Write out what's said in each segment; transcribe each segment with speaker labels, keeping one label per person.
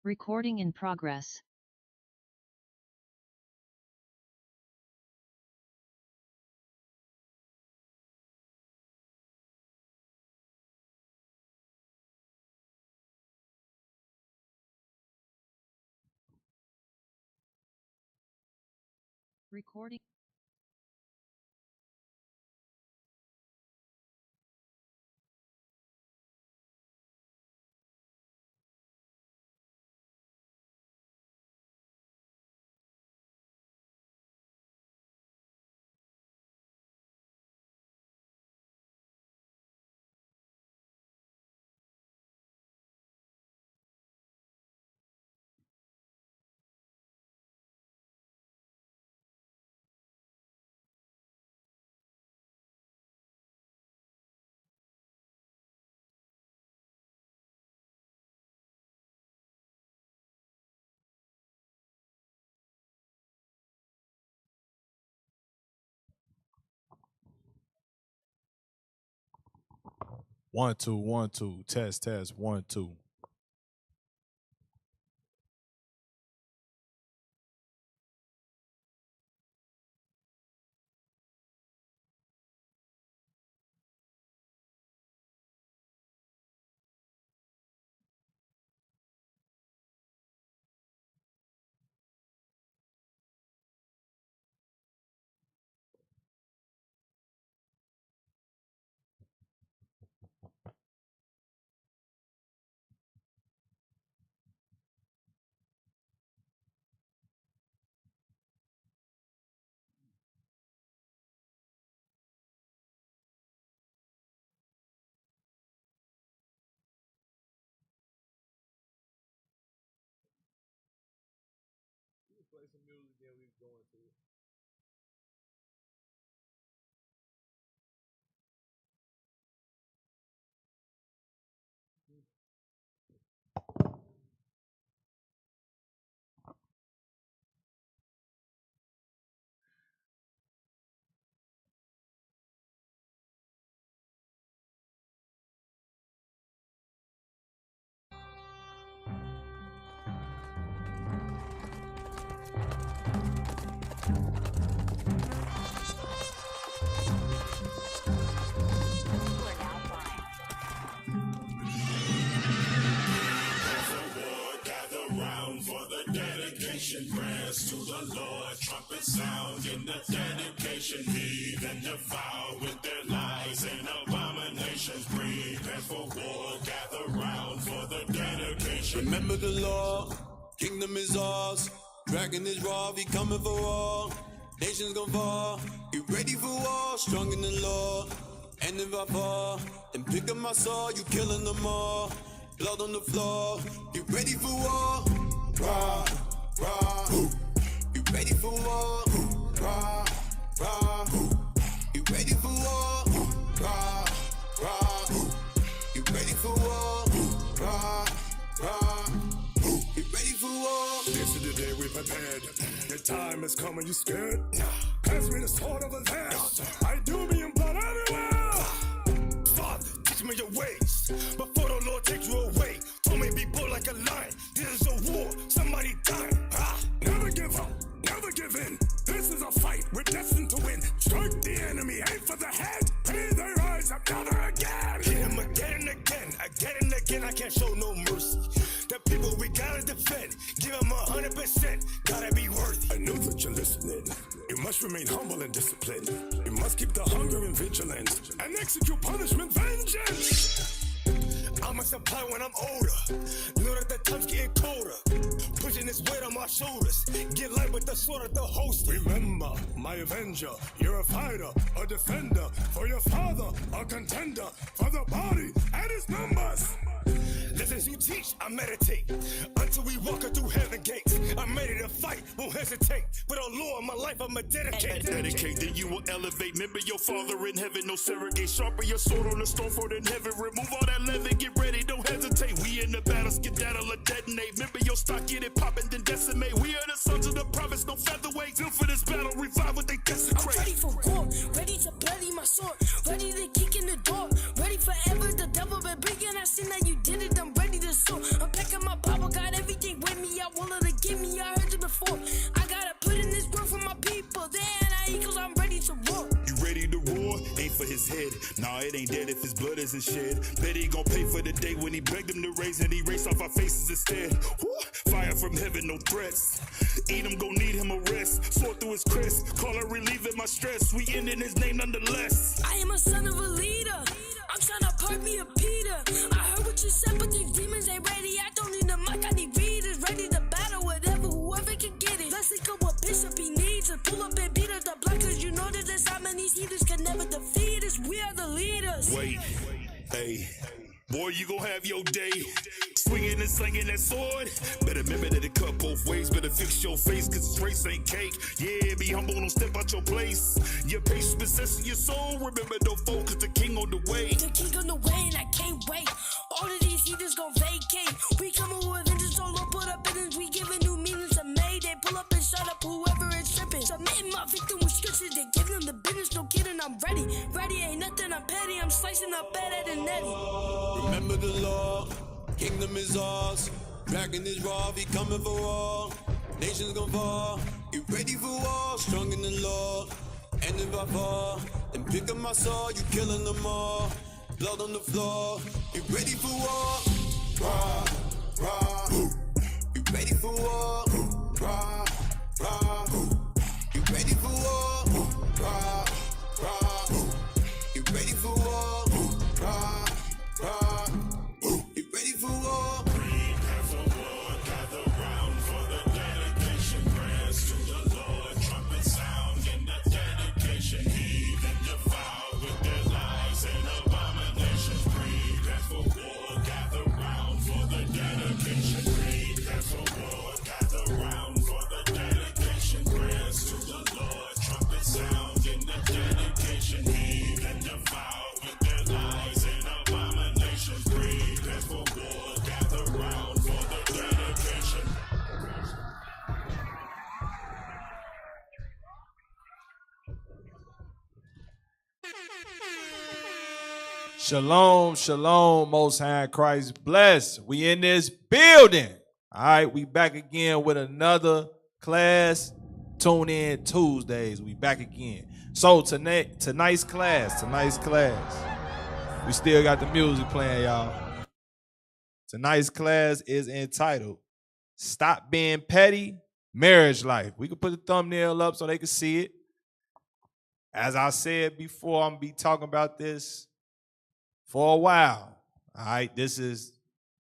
Speaker 1: Recording in progress. Recording.
Speaker 2: One, two, 1, 2. Test, 1, 2. Play some music, then we go into it.
Speaker 3: Prayers to the Lord, trumpet sound in the dedication. Heathen devour with their lies and abominations. Prepare for war, gather round for the dedication.
Speaker 4: Remember the law, kingdom is ours. Dragon is raw, he coming for all. Nations gon' fall, get ready for war. Strong in the law, and if I fall, then pick up my sword, you killing them all. Blood on the floor, get ready for war. Rah. You ready for war? Rah, rah. You ready for war? Rah, rah. You ready for war? Rah, rah. You ready for war?
Speaker 3: This is the day we prepared. The time has come and you scared. Pass me the sword of the hand. I do me in blood everywhere. Father, teach me your ways before the Lord takes you away. Told me be bold like a lion. This is a war. Somebody dying. Never give up, never give in. This is a fight, we're destined to win. Strike the enemy, aim for the head. Pay their eyes up, never again. Hit him again and again, I can't show no mercy. The people we gotta defend, give them 100%, gotta be worthy. I know that you're listening. You must remain humble and disciplined. You must keep the hunger and vigilance, and execute punishment, vengeance. I must apply when I'm older. Know that the time's getting colder. Pushing this weight on my shoulders. Get light with the sword of the host. Remember, my avenger. You're a fighter, a defender. For your father, a contender. For the body and its members. Lessons you teach, I meditate. Until we walk through heaven gates. I'm ready to fight, won't hesitate. But oh Lord, my life I'ma dedicate.
Speaker 5: Dedicate, then you will elevate. Remember your father in heaven, no surrogate. Sharpen your sword on the stone for in heaven. Remove all that leaven, get ready, don't hesitate. We in the battle, skedaddle or detonate. Remember your stock, get it poppin', then decimate. We are the sons of the prophets, no featherweight. Still for this battle, revive what they desecrate.
Speaker 6: I'm ready for war, ready to bloody my sword. Ready to kick in the door, ready forever. The devil been bringing, I seen that you did it, I'm ready to soar. I'm packing my power, got everything
Speaker 5: dead ain't dead if his blood isn't shed. Bet he gon' pay for the day when he begged him to raise and he raced off our faces instead. Woo! Fire from heaven, no threats. Edom gon' need him a rest. Sword through his crest, call her relieving my stress. We end in his name nonetheless.
Speaker 6: I am a son of a leader. I'm tryna park me a Peter. I heard what you said, but these demons ain't ready. I don't need a mic, I need readers. Ready to battle whatever, whoever can get it. Let's think of what Bishop he needs. To pull up and beat up the block, cause you know that there's how many heathens can never defeat us. We are the leaders.
Speaker 5: Wait, hey, boy, you gon' have your day. Swinging and slinging that sword. Better remember that it cut both ways. Better fix your face, cause this race ain't cake. Yeah, be humble, don't step out your place. Your patience possessing your soul. Remember, don't focus, the king on the way.
Speaker 6: The king on the way, and I can't wait. All of these heathens gon' vacate. We coming with vengeance, so Lord put up in us. We giving new meanings to May. They pull up and shut up whoever is tripping. Submitting my victim with scriptures. They give them the business, no kidding, I'm ready. Ready ain't nothing, I'm petty. I'm slicing up better than Eddie.
Speaker 4: Remember the law, kingdom is ours. Dragging is raw, he coming for all. Nations gon' fall, get ready for war. Strong in the law, and if I fall, then pick up my sword, you killing them all. Blood on the floor, get ready for war. Rah, rah, you ready for war. Rah, rah, you ready for war. Rah, rah, you ready for war. Rah, rah, you ready for war.
Speaker 5: Prepare for war, gather round for the dedication. Prayers to the Lord, trumpet sound in the dedication. Heathen defiled with their lies and abominations. Prepare for war, gather round for the dedication. Prepare for war, gather round for the dedication. Prayers to the Lord, trumpet sound in the dedication. Heathen defiled with their lies and abominations. Prepare for war, gather round for the dedication.
Speaker 7: Shalom, shalom, Most High Christ bless. We in this building. All right, we back again with another class. Tune in Tuesdays. We back again. So tonight's class. We still got the music playing, y'all. Tonight's class is entitled Stop Being Petty, Marriage Life. We can put the thumbnail up so they can see it. As I said before, I'm going to be talking about this for a while. All right, this is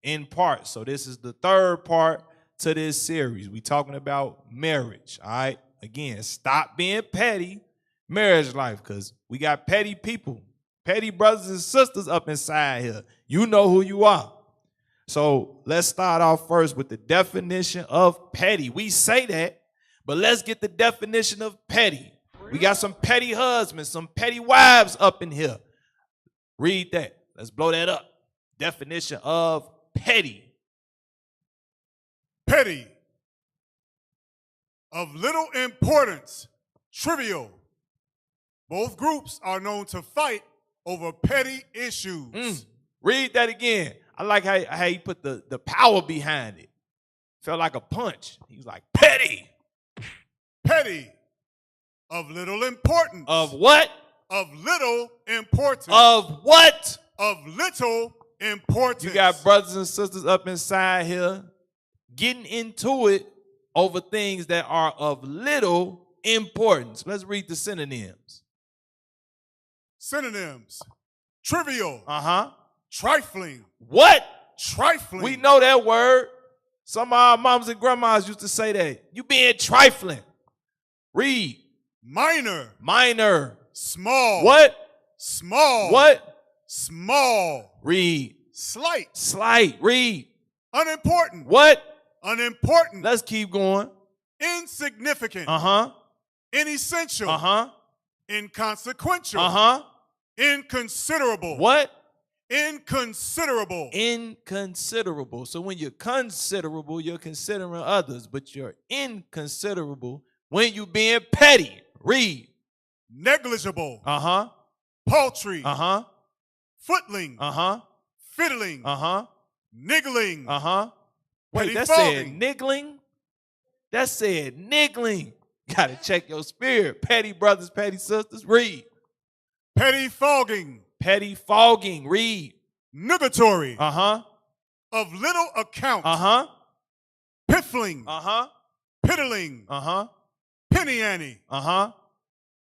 Speaker 7: in part. So this is the third part to this series. We talking about marriage. All right, again, stop being petty, marriage life, because we got petty people, petty brothers and sisters up inside here. You know who you are. So let's start off first with the definition of petty. We say that, but let's get the definition of petty. We got some petty husbands, some petty wives up in here. Read that. Let's blow that up. Definition of petty.
Speaker 8: Petty, of little importance, trivial. Both groups are known to fight over petty issues.
Speaker 7: Read that again. I like how he put the power behind it. Felt like a punch. He was like, petty.
Speaker 8: Petty, of little importance.
Speaker 7: Of what?
Speaker 8: Of little importance.
Speaker 7: Of what?
Speaker 8: Of little importance.
Speaker 7: You got brothers and sisters up inside here getting into it over things that are of little importance. Let's read the synonyms.
Speaker 8: Synonyms: trivial. Trifling.
Speaker 7: What?
Speaker 8: Trifling.
Speaker 7: We know that word. Some of our moms and grandmas used to say that. You being trifling. Read.
Speaker 8: Minor.
Speaker 7: Minor.
Speaker 8: Small.
Speaker 7: What?
Speaker 8: Small.
Speaker 7: What?
Speaker 8: Small.
Speaker 7: Read.
Speaker 8: Slight.
Speaker 7: Slight. Read.
Speaker 8: Unimportant.
Speaker 7: What?
Speaker 8: Unimportant.
Speaker 7: Let's keep going.
Speaker 8: Insignificant.
Speaker 7: Inessential.
Speaker 8: Inconsequential. Inconsiderable.
Speaker 7: What?
Speaker 8: Inconsiderable.
Speaker 7: Inconsiderable. So when you're considerable, you're considering others, but you're inconsiderable when you being petty. Read.
Speaker 8: Negligible. Paltry. Footling. Fiddling. Niggling.
Speaker 7: Wait,
Speaker 8: Petty
Speaker 7: that
Speaker 8: fogging.
Speaker 7: said niggling? That said niggling. Gotta check your spirit. Petty brothers, petty sisters. Read.
Speaker 8: Petty fogging.
Speaker 7: Pettifogging. Read.
Speaker 8: Nugatory.
Speaker 7: Uh-huh.
Speaker 8: Of little account.
Speaker 7: Uh-huh.
Speaker 8: Piffling.
Speaker 7: Uh-huh.
Speaker 8: Piddling.
Speaker 7: Uh-huh.
Speaker 8: Penny ante.
Speaker 7: Uh-huh.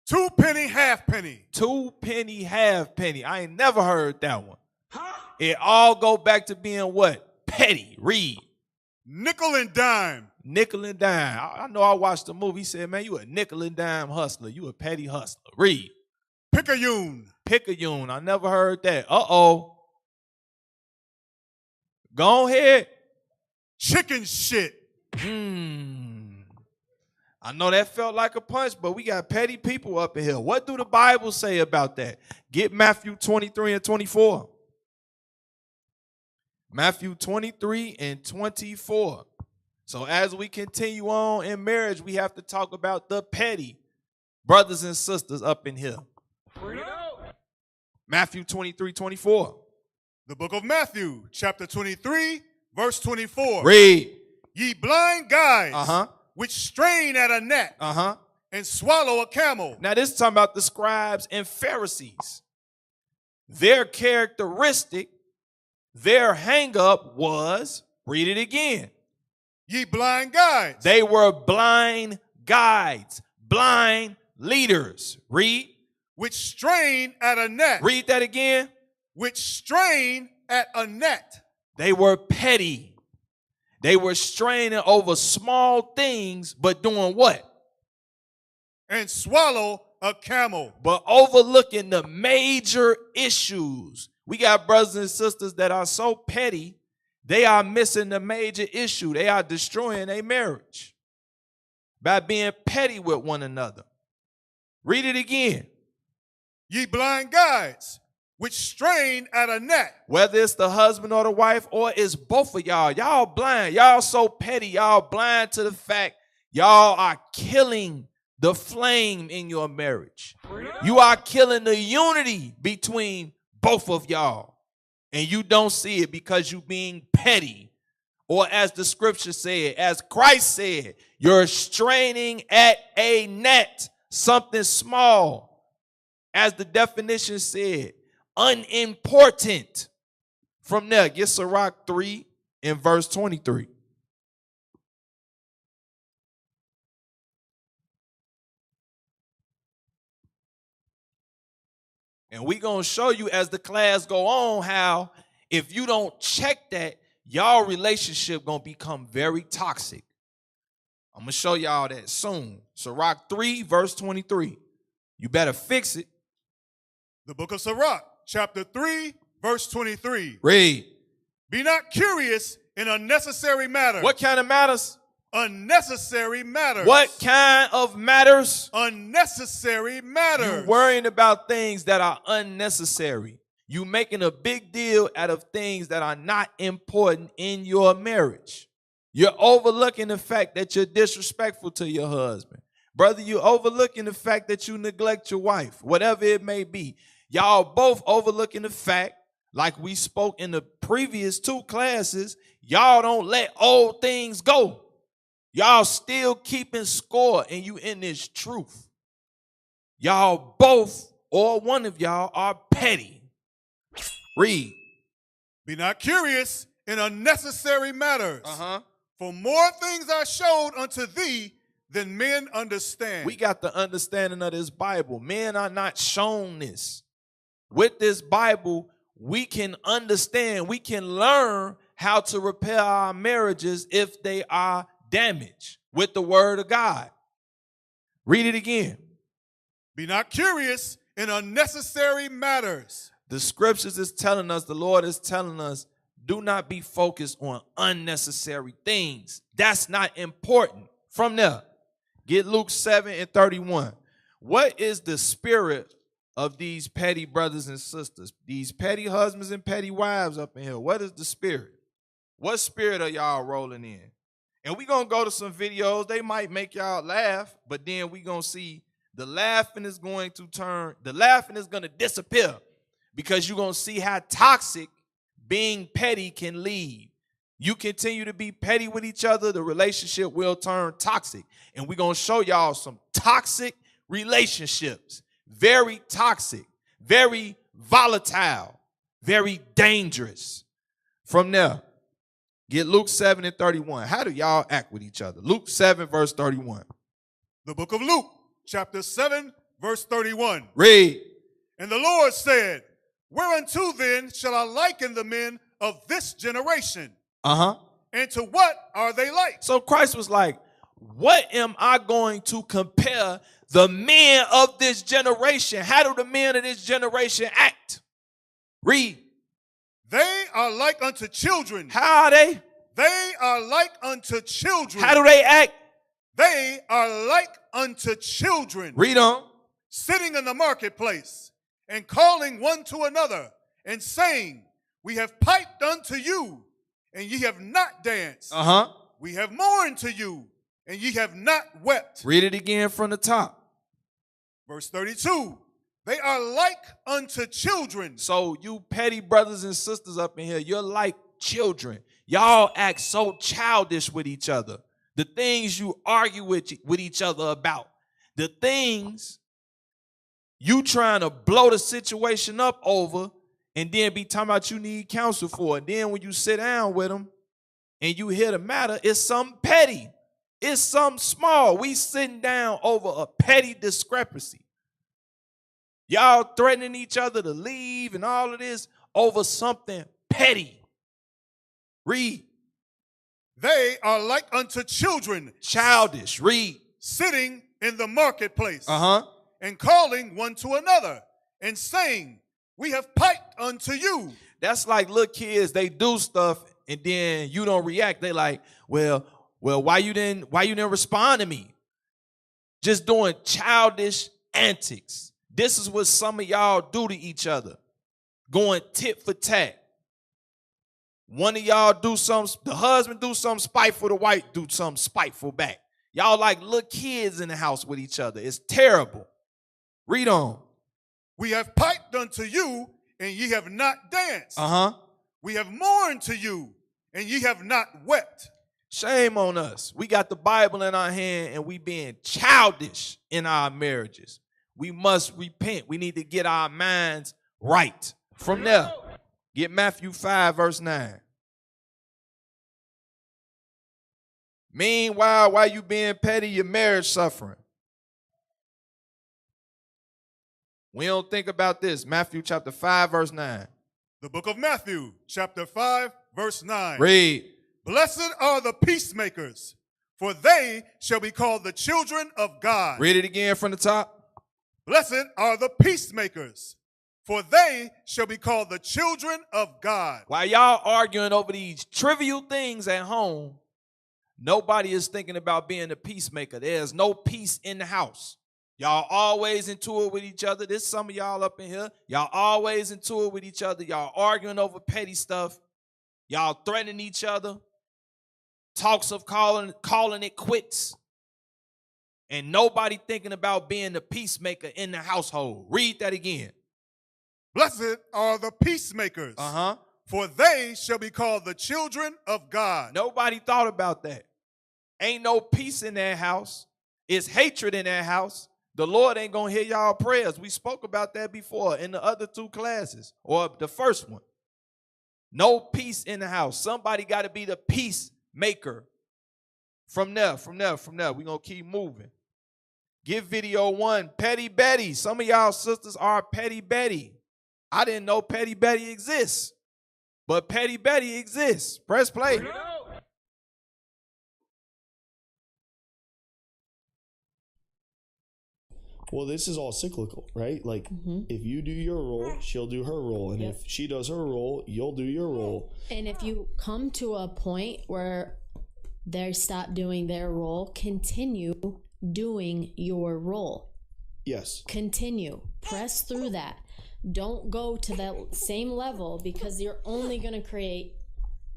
Speaker 8: 2 penny, halfpenny.
Speaker 7: 2 penny, halfpenny. I ain't never heard that one. It all go back to being what? Petty. Read.
Speaker 8: Nickel and dime.
Speaker 7: Nickel and dime. I know I watched the movie. He said, man, you a nickel and dime hustler. You a petty hustler. Read.
Speaker 8: Picayune.
Speaker 7: Picayune. I never heard that. Uh-oh. Go ahead.
Speaker 8: Chicken shit.
Speaker 7: I know that felt like a punch, but we got petty people up in here. What do the Bible say about that? Get Matthew 23 and 24. Matthew 23 and 24. So as we continue on in marriage, we have to talk about the petty brothers and sisters up in here. Matthew 23, 24.
Speaker 8: The book of Matthew, chapter 23, verse 24.
Speaker 7: Read.
Speaker 8: Ye blind guides,
Speaker 7: Uh-huh.
Speaker 8: which strain at a net
Speaker 7: Uh-huh.
Speaker 8: and swallow a camel.
Speaker 7: Now this is talking about the scribes and Pharisees. Their characteristic, their hang-up was, read it again.
Speaker 8: Ye blind guides.
Speaker 7: They were blind guides, blind leaders. Read.
Speaker 8: Which strain at a net.
Speaker 7: Read that again.
Speaker 8: Which strain at a net.
Speaker 7: They were petty. They were straining over small things, but doing what?
Speaker 8: And swallow a camel.
Speaker 7: But overlooking the major issues. We got brothers and sisters that are so petty, they are missing the major issue. They are destroying a marriage by being petty with one another. Read it again.
Speaker 8: Ye blind guides, which strain at a net.
Speaker 7: Whether it's the husband or the wife, or it's both of y'all. Y'all blind. Y'all so petty. Y'all blind to the fact y'all are killing the flame in your marriage. You are killing the unity between both of y'all. And you don't see it because you being petty. Or as the scripture said, as Christ said, you're straining at a net, something small. As the definition said, unimportant. From there, get Sirach 3 and verse 23. And we're going to show you as the class go on how if you don't check that, y'all relationship going to become very toxic. I'm going to show y'all that soon. Sirach 3 verse 23. You better fix it.
Speaker 8: The book of Sirach, chapter 3, verse 23.
Speaker 7: Read.
Speaker 8: Be not curious in unnecessary matters.
Speaker 7: What kind of matters?
Speaker 8: Unnecessary matters.
Speaker 7: What kind of matters?
Speaker 8: Unnecessary matters.
Speaker 7: You worrying about things that are unnecessary. You making a big deal out of things that are not important in your marriage. You're overlooking the fact that you're disrespectful to your husband. Brother, you're overlooking the fact that you neglect your wife, whatever it may be. Y'all both overlooking the fact, like we spoke in the previous 2 classes, y'all don't let old things go. Y'all still keeping score, and you in this truth. Y'all both, or one of y'all, are petty. Read.
Speaker 8: Be not curious in unnecessary matters.
Speaker 7: Uh-huh.
Speaker 8: For more things are showed unto thee than men understand.
Speaker 7: We got the understanding of this Bible. Men are not shown this. With this Bible, we can understand, we can learn how to repair our marriages if they are damaged with the word of God. Read it again.
Speaker 8: Be not curious in unnecessary matters.
Speaker 7: The scriptures is telling us, the Lord is telling us, do not be focused on unnecessary things. That's not important. From there, get Luke 7 and 31. What is the spirit of these petty brothers and sisters, these petty husbands and petty wives up in here? What is the spirit? What spirit are y'all rolling in? And we're going to go to some videos. They might make y'all laugh, but then we're going to see the laughing is going to disappear because you're going to see how toxic being petty can lead. You continue to be petty with each other, the relationship will turn toxic. And we're going to show y'all some toxic relationships. Very toxic, very volatile, very dangerous. From there, get Luke 7 and 31. How do y'all act with each other? Luke 7, verse 31.
Speaker 8: The book of Luke, chapter 7, verse 31.
Speaker 7: Read.
Speaker 8: And the Lord said, whereunto then shall I liken the men of this generation? And to what are they like?
Speaker 7: So Christ was like, what am I going to compare the men of this generation? How do the men of this generation act? Read.
Speaker 8: They are like unto children.
Speaker 7: How are they?
Speaker 8: They are like unto children.
Speaker 7: How do they act?
Speaker 8: They are like unto children.
Speaker 7: Read on.
Speaker 8: Sitting in the marketplace and calling one to another and saying, we have piped unto you, and ye have not danced. We have mourned to you, and ye have not wept.
Speaker 7: Read it again from the top.
Speaker 8: Verse 32. They are like unto children.
Speaker 7: So you petty brothers and sisters up in here, you're like children. Y'all act so childish with each other. The things you argue with each other about. The things you trying to blow the situation up over and then be talking about you need counsel for. And then when you sit down with them and you hear the matter, it's something petty. It's something small. We sitting down over a petty discrepancy. Y'all threatening each other to leave and all of this over something petty. Read.
Speaker 8: They are like unto children.
Speaker 7: Childish. Read.
Speaker 8: Sitting in the marketplace.
Speaker 7: And
Speaker 8: calling one to another and saying, we have piped unto you.
Speaker 7: That's like little kids, they do stuff and then you don't react. They like, well, why you didn't respond to me? Just doing childish antics. This is what some of y'all do to each other. Going tit for tat. One of y'all do something, the husband do something spiteful, the wife do something spiteful back. Y'all like little kids in the house with each other. It's terrible. Read on.
Speaker 8: We have piped unto you, and ye have not danced. We have mourned to you, and ye have not wept.
Speaker 7: Shame on us. We got the Bible in our hand, and we being childish in our marriages. We must repent. We need to get our minds right. From there, get Matthew 5, verse 9. Meanwhile, while you being petty, your marriage suffering. We don't think about this. Matthew chapter 5, verse 9.
Speaker 8: The book of Matthew, chapter 5, verse 9.
Speaker 7: Read.
Speaker 8: Blessed are the peacemakers, for they shall be called the children of God.
Speaker 7: Read it again from the top.
Speaker 8: Blessed are the peacemakers, for they shall be called the children of God.
Speaker 7: While y'all arguing over these trivial things at home, nobody is thinking about being a peacemaker. There's no peace in the house. Y'all always into it with each other. There's some of y'all up in here. Y'all always into it with each other. Y'all arguing over petty stuff. Y'all threatening each other. Talks of calling it quits. And nobody thinking about being the peacemaker in the household. Read that again.
Speaker 8: Blessed are the peacemakers, for they shall be called the children of God.
Speaker 7: Nobody thought about that. Ain't no peace in that house. It's hatred in that house. The Lord ain't going to hear y'all prayers. We spoke about that before in the other two classes, or the first one. No peace in the house. Somebody got to be the peacemaker. From there, we're going to keep moving. Give video 1, Petty Betty. Some of y'all sisters are Petty Betty. I didn't know Petty Betty exists, but Petty Betty exists. Press play.
Speaker 9: Well, this is all cyclical, right? Like, if you do your role, she'll do her role. And if she does her role, you'll do your role.
Speaker 10: And if you come to a point where they stop doing their role, continue doing your role.
Speaker 9: Yes.
Speaker 10: Continue. Press through that. Don't go to that same level, because you're only going to create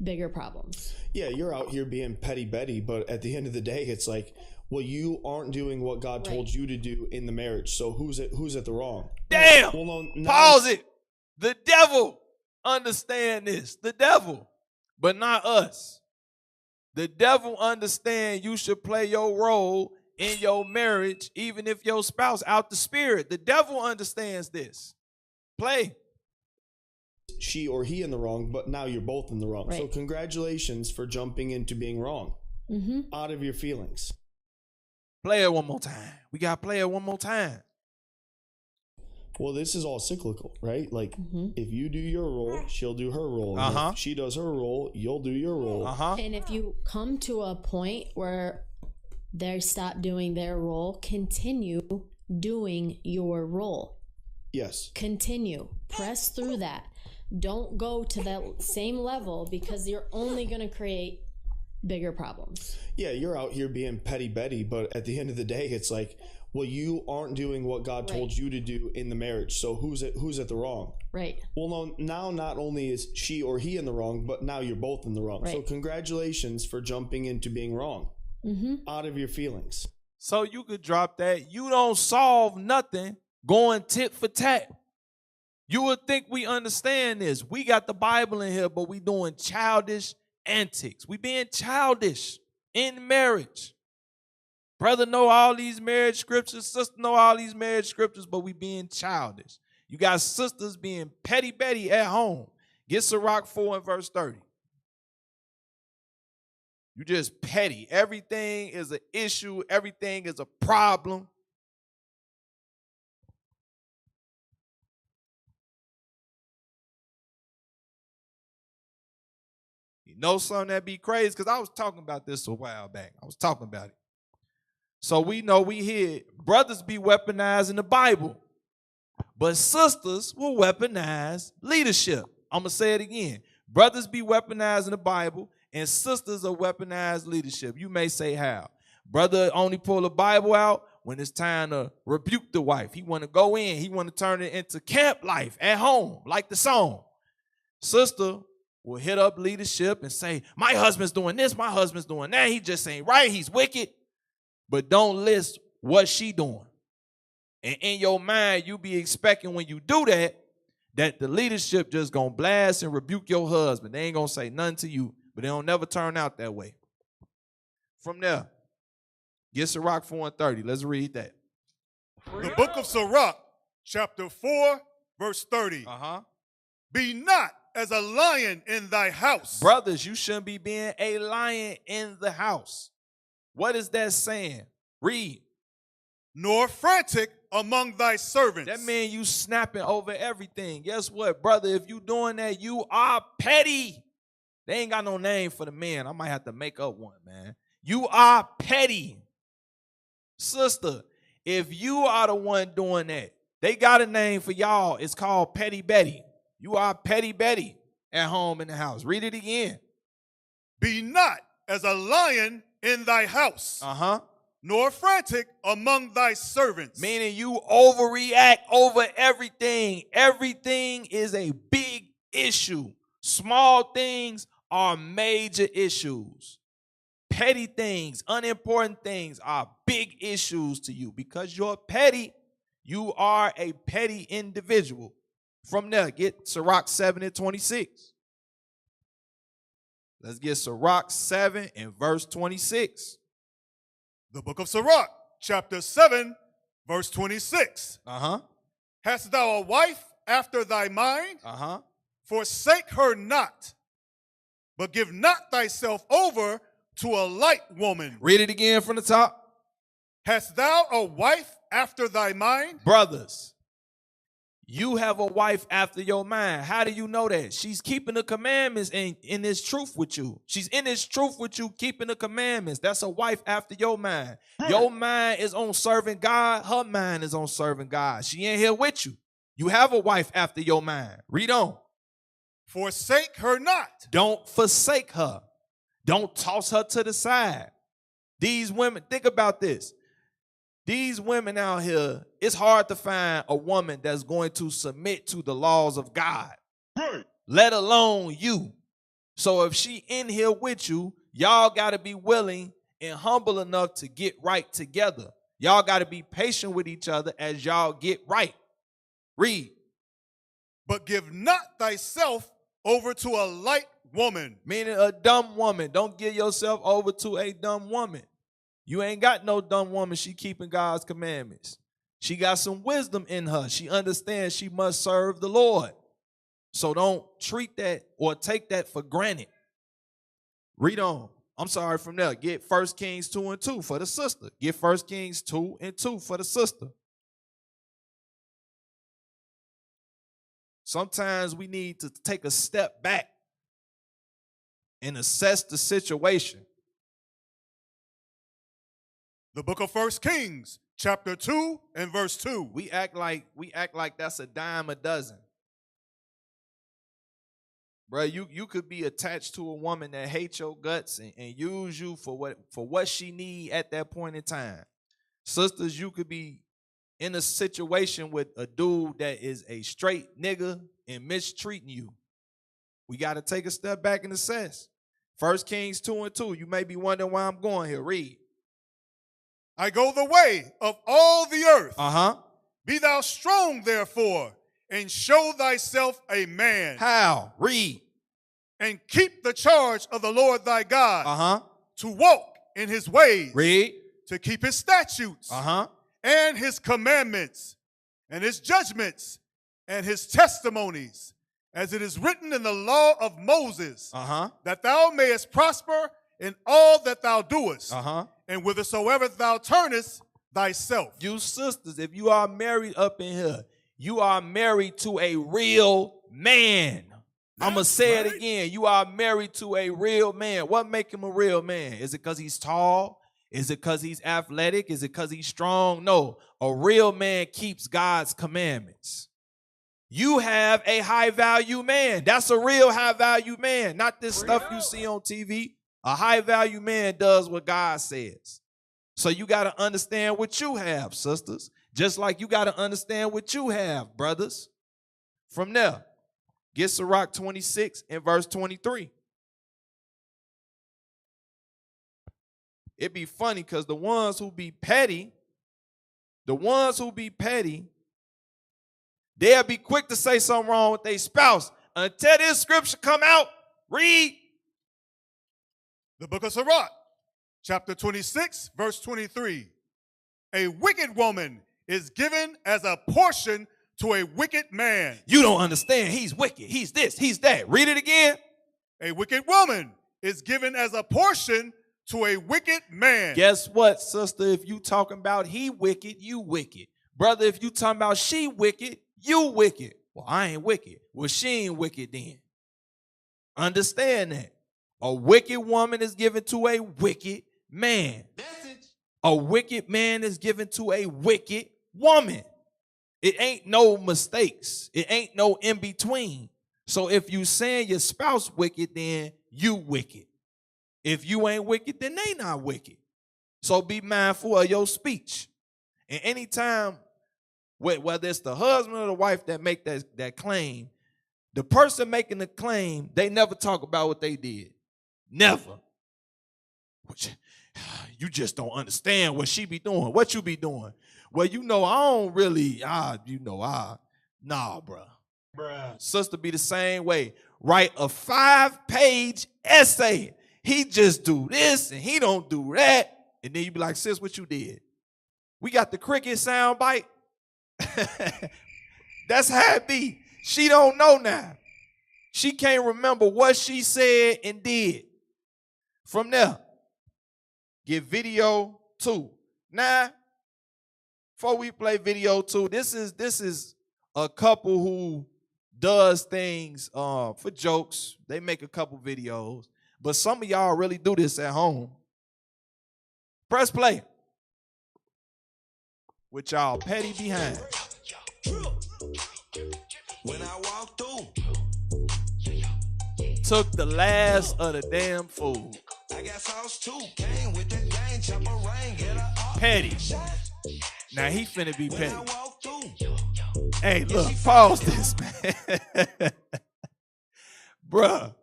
Speaker 10: bigger problems.
Speaker 9: Yeah, you're out here being petty Betty, but at the end of the day, it's like, well, you aren't doing what God told you to do in the marriage. So who's at the wrong?
Speaker 7: Damn.
Speaker 9: Well, no,
Speaker 7: pause it. The devil understand this. The devil, but not us. The devil understand you should play your role in your marriage, even if your spouse out the spirit. The devil understands this. Play.
Speaker 9: she or he in the wrong, but now you're both in the wrong.
Speaker 10: Right.
Speaker 9: So congratulations for jumping into being wrong out of your feelings.
Speaker 7: Play it one more time. We got to play it one more time.
Speaker 9: Well, this is all cyclical, right? Like, if you do your role, she'll do her role. And if she does her role, you'll do your role.
Speaker 10: And if you come to a point where they stop doing their role, continue doing your role.
Speaker 9: Yes.
Speaker 10: Continue. Press through that. Don't go to that same level, because you're only going to create bigger problems.
Speaker 9: Yeah, you're out here being petty Betty, but at the end of the day, it's like, well, you aren't doing what God told you to do in the marriage. So who's at the wrong?
Speaker 10: Right.
Speaker 9: Well, no, now not only is she or he in the wrong, but now you're both in the wrong.
Speaker 10: Right.
Speaker 9: So congratulations for jumping into being wrong out of your feelings.
Speaker 7: So you could drop that. You don't solve nothing going tit for tat. You would think we understand this. We got the Bible in here, but we doing childish antics. We being childish in marriage. Brother know all these marriage scriptures, sister know all these marriage scriptures, but we being childish. You got sisters being petty Betty at home. Get Sirach 4 and verse 30. You just petty. Everything is an issue. Everything is a problem. You know something that be crazy? Because I was talking about this a while back. I was talking about it. So we know we hear brothers be weaponized in the Bible, but sisters will weaponize leadership. I'm going to say it again. Brothers be weaponized in the Bible, and sisters are weaponized leadership. You may say how? Brother only pull the Bible out when it's time to rebuke the wife. He want to go in. He want to turn it into camp life at home, like the song. Sister will hit up leadership and say, my husband's doing this, my husband's doing that. He just ain't right. He's wicked. But don't list what she doing. And in your mind, you be expecting when you do that, that the leadership just gonna blast and rebuke your husband. They ain't gonna say nothing to you, but they don't never turn out that way. From there, get Sirach 4 and 30. Let's read that.
Speaker 8: The book of Sirach, chapter 4, verse 30. Be not as a lion in thy house.
Speaker 7: Brothers, you shouldn't be being a lion in the house. What is that saying? Read.
Speaker 8: Nor frantic among thy servants.
Speaker 7: That means you snapping over everything. Guess what, brother? If you doing that, you are petty. They ain't got no name for the men. I might have to make up one, man. You are petty. Sister, if you are the one doing that, they got a name for y'all. It's called Petty Betty. You are Petty Betty at home in the house. Read it again.
Speaker 8: Be not as a lion in thy house, nor frantic among thy servants.
Speaker 7: Meaning you overreact over everything. Everything is a big issue. Small things are major issues. Petty things, unimportant things are big issues to you. Because you're petty, you are a petty individual. From there, get Sirach 7 and 26. Let's get Sirach 7 and verse 26.
Speaker 8: The book of Sirach, chapter 7, verse 26. Hast thou a wife after thy mind? Forsake her not, but give not thyself over to a light woman.
Speaker 7: Read it again from the top.
Speaker 8: Hast thou a wife after thy mind?
Speaker 7: Brothers, you have a wife after your mind. How do you know that? She's keeping the commandments and in this truth with you. She's in this truth with you, keeping the commandments. That's a wife after your mind. Your mind is on serving God. Her mind is on serving God. She ain't here with you. You have a wife after your mind. Read on.
Speaker 8: Forsake her not.
Speaker 7: Don't forsake her. Don't toss her to the side. These women, think about this. These women out here, it's hard to find a woman that's going to submit to the laws of God, let alone you. So if she in here with you, y'all got to be willing and humble enough to get right together. Y'all got to be patient with each other as y'all get right. Read.
Speaker 8: But give not thyself over to a light woman.
Speaker 7: Meaning a dumb woman. Don't give yourself over to a dumb woman. You ain't got no dumb woman. She keeping God's commandments. She got some wisdom in her. She understands she must serve the Lord. So don't treat that or take that for granted. Read on. I'm sorry, from there. Get 1 Kings 2 and 2 for the sister. Get 1 Kings 2 and 2 for the sister. Sometimes we need to take a step back and assess the situation.
Speaker 8: The book of 1 Kings, chapter 2 and verse 2.
Speaker 7: We act like that's a dime a dozen. Bro, you could be attached to a woman that hates your guts and use you for what she need at that point in time. Sisters, you could be in a situation with a dude that is a straight nigga and mistreating you. We got to take a step back and assess. 1 Kings 2 and 2. You may be wondering why I'm going here. Read.
Speaker 8: I go the way of all the earth.
Speaker 7: Uh-huh.
Speaker 8: Be thou strong, therefore, and show thyself a man.
Speaker 7: How? Read.
Speaker 8: And keep the charge of the Lord thy God.
Speaker 7: Uh-huh.
Speaker 8: To walk in his ways.
Speaker 7: Read.
Speaker 8: To keep his statutes.
Speaker 7: Uh-huh.
Speaker 8: And his commandments. And his judgments. And his testimonies. As it is written in the law of Moses.
Speaker 7: Uh-huh.
Speaker 8: That thou mayest prosper in all that thou doest.
Speaker 7: Uh-huh.
Speaker 8: And whithersoever thou turnest thyself.
Speaker 7: You sisters, if you are married up in here, you are married to a real man. I'm going to say it again. You are married to a real man. What make him a real man? Is it because he's tall? Is it because he's athletic? Is it because he's strong? No. A real man keeps God's commandments. You have a high-value man. That's a real high-value man, not this stuff you see on TV. A high-value man does what God says. So you got to understand what you have, sisters, just like you got to understand what you have, brothers. From there, get Sirach 26 and verse 23. It'd be funny because the ones who be petty, they'll be quick to say something wrong with their spouse. Until this scripture come out, read.
Speaker 8: The book of Sirach, chapter 26, verse 23. A wicked woman is given as a portion to a wicked man.
Speaker 7: You don't understand. He's wicked. He's this. He's that. Read it again.
Speaker 8: A wicked woman is given as a portion to a wicked man.
Speaker 7: Guess what, sister? If you talking about he wicked, you wicked. Brother, if you talking about she wicked, you wicked. Well, I ain't wicked. Well, she ain't wicked then. Understand that. A wicked woman is given to a wicked man.
Speaker 4: Message.
Speaker 7: A wicked man is given to a wicked woman. It ain't no mistakes. It ain't no in between. So if you saying your spouse wicked, then you wicked. If you ain't wicked, then they not wicked. So be mindful of your speech. And anytime, whether it's the husband or the wife that make that claim, the person making the claim, they never talk about what they did. Never. You just don't understand what she be doing. What you be doing? Well, I don't really, nah, bruh. Sister be the same way. Write a 5-page essay. He just do this and he don't do that. And then you be like, sis, what you did? We got the cricket sound bite. That's how it be. She don't know now. She can't remember what she said and did. From there, get video 2. Now, before we play video 2, this is a couple who does things for jokes. They make a couple videos, but some of y'all really do this at home. Press play with y'all petty behind.
Speaker 4: When I walk through,
Speaker 7: took the last of the damn food.
Speaker 4: I got sauce too. Came with the gang, chopper rain, get her up.
Speaker 7: Petty. Now he finna be
Speaker 4: When I
Speaker 7: petty.
Speaker 4: walk through,
Speaker 7: Hey, look, pause this, man. Bruh,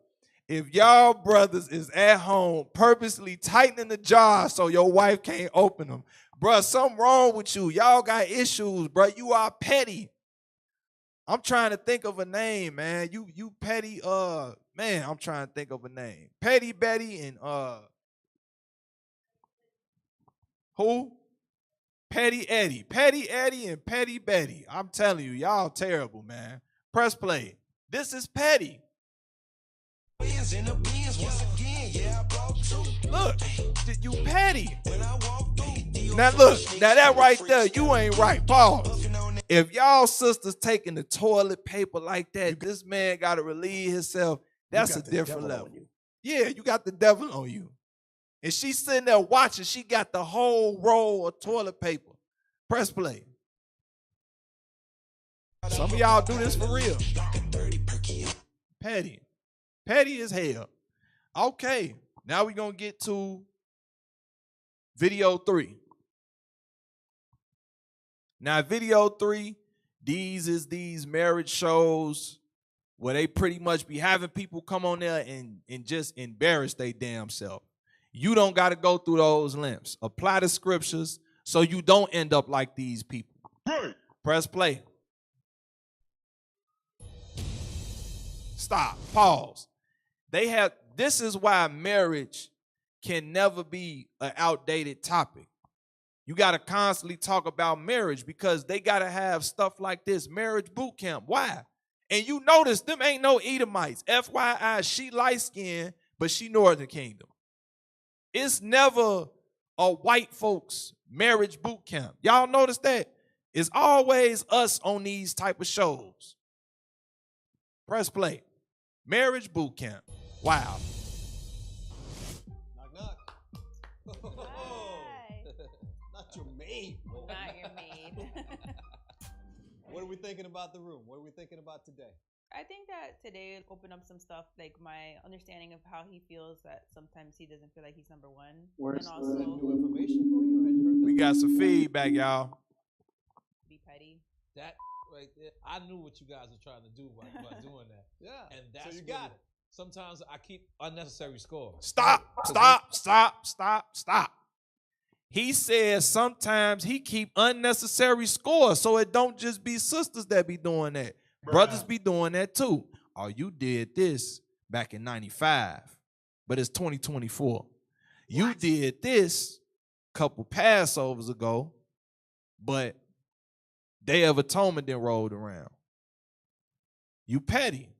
Speaker 7: if y'all brothers is at home purposely tightening the jar so your wife can't open them, bruh, something wrong with you. Y'all got issues, bruh. You are petty. I'm trying to think of a name, man. You petty, man, I'm trying to think of a name. Petty Betty and who? Petty Eddie. Petty Eddie and Petty Betty. I'm telling you, y'all terrible, man. Press play. This is petty. Look, you petty. Now look, now that right there, you ain't right. Pause. If y'all sisters taking the toilet paper like that, this man got to relieve himself. That's a different level. Yeah, you got the devil on you. And she's sitting there watching. She got the whole roll of toilet paper. Press play. Some of y'all do this for real. Petty. Petty as hell. Okay, now we're going to get to video 3. Now, video 3, these marriage shows where they pretty much be having people come on there and just embarrass their damn self. You don't got to go through those limps. Apply the scriptures so you don't end up like these people. Right. Press play. Stop. Pause. This is why marriage can never be an outdated topic. You got to constantly talk about marriage because they got to have stuff like this, marriage boot camp. Why? And you notice them ain't no Edomites. FYI, she light-skinned, but she Northern Kingdom. It's never a white folks marriage boot camp. Y'all notice that? It's always us on these type of shows. Press play. Marriage boot camp. Wow.
Speaker 11: Knock, knock.
Speaker 12: Hi.
Speaker 11: Not your maid.
Speaker 12: Not your maid.
Speaker 11: What are we thinking about the room? What are we thinking about today?
Speaker 12: I think that today opened up some stuff, like my understanding of how he feels that sometimes he doesn't feel like he's number one.
Speaker 11: Where's
Speaker 12: and also
Speaker 11: new information for you? Or had you heard that?
Speaker 7: We got some feedback, y'all.
Speaker 12: Be petty.
Speaker 2: That right there, I knew what you guys were trying to do by doing that.
Speaker 11: Yeah.
Speaker 2: And that's
Speaker 11: so you got it.
Speaker 2: Sometimes I keep unnecessary scores.
Speaker 7: Stop. He says sometimes he keep unnecessary scores, so it don't just be sisters that be doing that. Brothers be doing that too. Oh, you did this back in 95, but it's 2024. You did this a couple Passovers ago, but Day of Atonement then rolled around. You petty.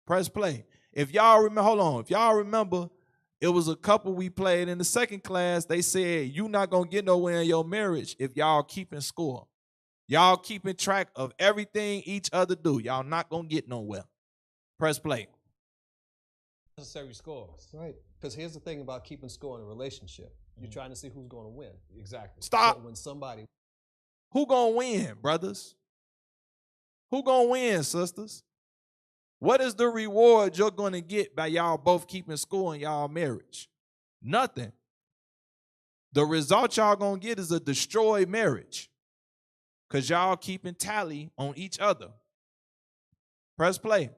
Speaker 7: Press play. If y'all remember, hold on. If y'all remember, it was a couple we played in the second class. They said, you not going to get nowhere in your marriage if y'all keeping score. Y'all keeping track of everything each other do. Y'all not going to get nowhere. Press play.
Speaker 2: Necessary scores.
Speaker 11: Right. Because here's the thing about keeping score in a relationship. You're trying to see who's going to win.
Speaker 2: Exactly.
Speaker 7: Stop.
Speaker 11: But when somebody...
Speaker 7: Who going to win, brothers? Who going to win, sisters? What is the reward you're going to get by y'all both keeping score in y'all marriage? Nothing. The result y'all going to get is a destroyed marriage because y'all keeping tally on each other. Press play.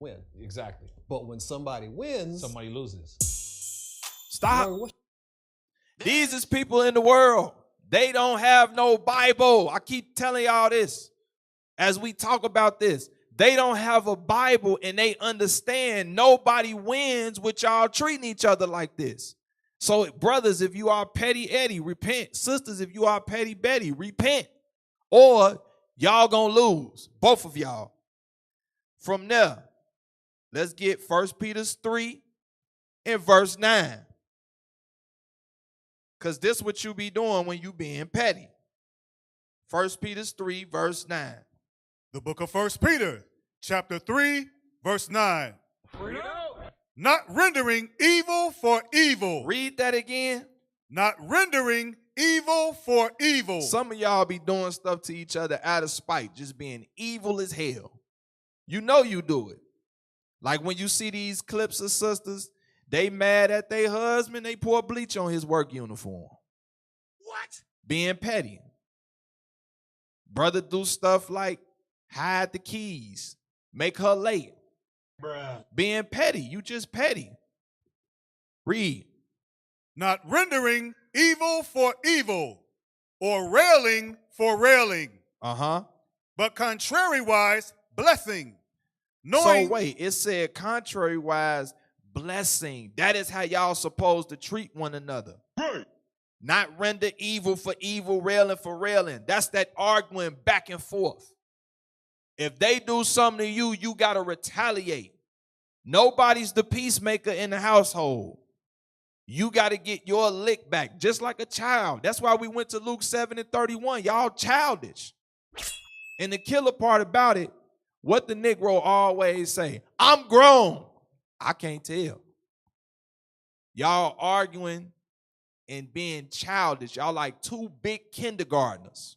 Speaker 11: Win.
Speaker 2: Exactly.
Speaker 11: But when somebody wins...
Speaker 2: Somebody loses.
Speaker 7: Stop. These is people in the world. They don't have no Bible. I keep telling y'all this as we talk about this. They don't have a Bible and they understand nobody wins with y'all treating each other like this. So brothers, if you are petty Eddie, repent. Sisters, if you are petty Betty, repent. Or y'all gonna lose, both of y'all. From there, let's get 1 Peter 3 and verse 9. Because this what you be doing when you being petty. 1 Peter 3 verse 9.
Speaker 8: The book of 1 Peter, chapter 3, verse 9. Not rendering evil for evil.
Speaker 7: Read that again.
Speaker 8: Not rendering evil for evil.
Speaker 7: Some of y'all be doing stuff to each other out of spite, just being evil as hell. You know you do it. Like when you see these clips of sisters, they mad at their husband, they pour bleach on his work uniform. What? Being petty. Brother do stuff like hide the keys, make her late.
Speaker 2: Bruh.
Speaker 7: Being petty, you just petty. Read.
Speaker 8: Not rendering evil for evil, or railing for railing. But contrariwise, blessing.
Speaker 7: So wait, it said contrariwise, blessing. That is how y'all supposed to treat one another.
Speaker 2: Right.
Speaker 7: Not render evil for evil, railing for railing. That's that arguing back and forth. If they do something to you, you got to retaliate. Nobody's the peacemaker in the household. You got to get your lick back, just like a child. That's why we went to Luke 7:31. Y'all childish. And the killer part about it, what the Negro always say, I'm grown. I can't tell. Y'all arguing and being childish. Y'all like two big kindergartners.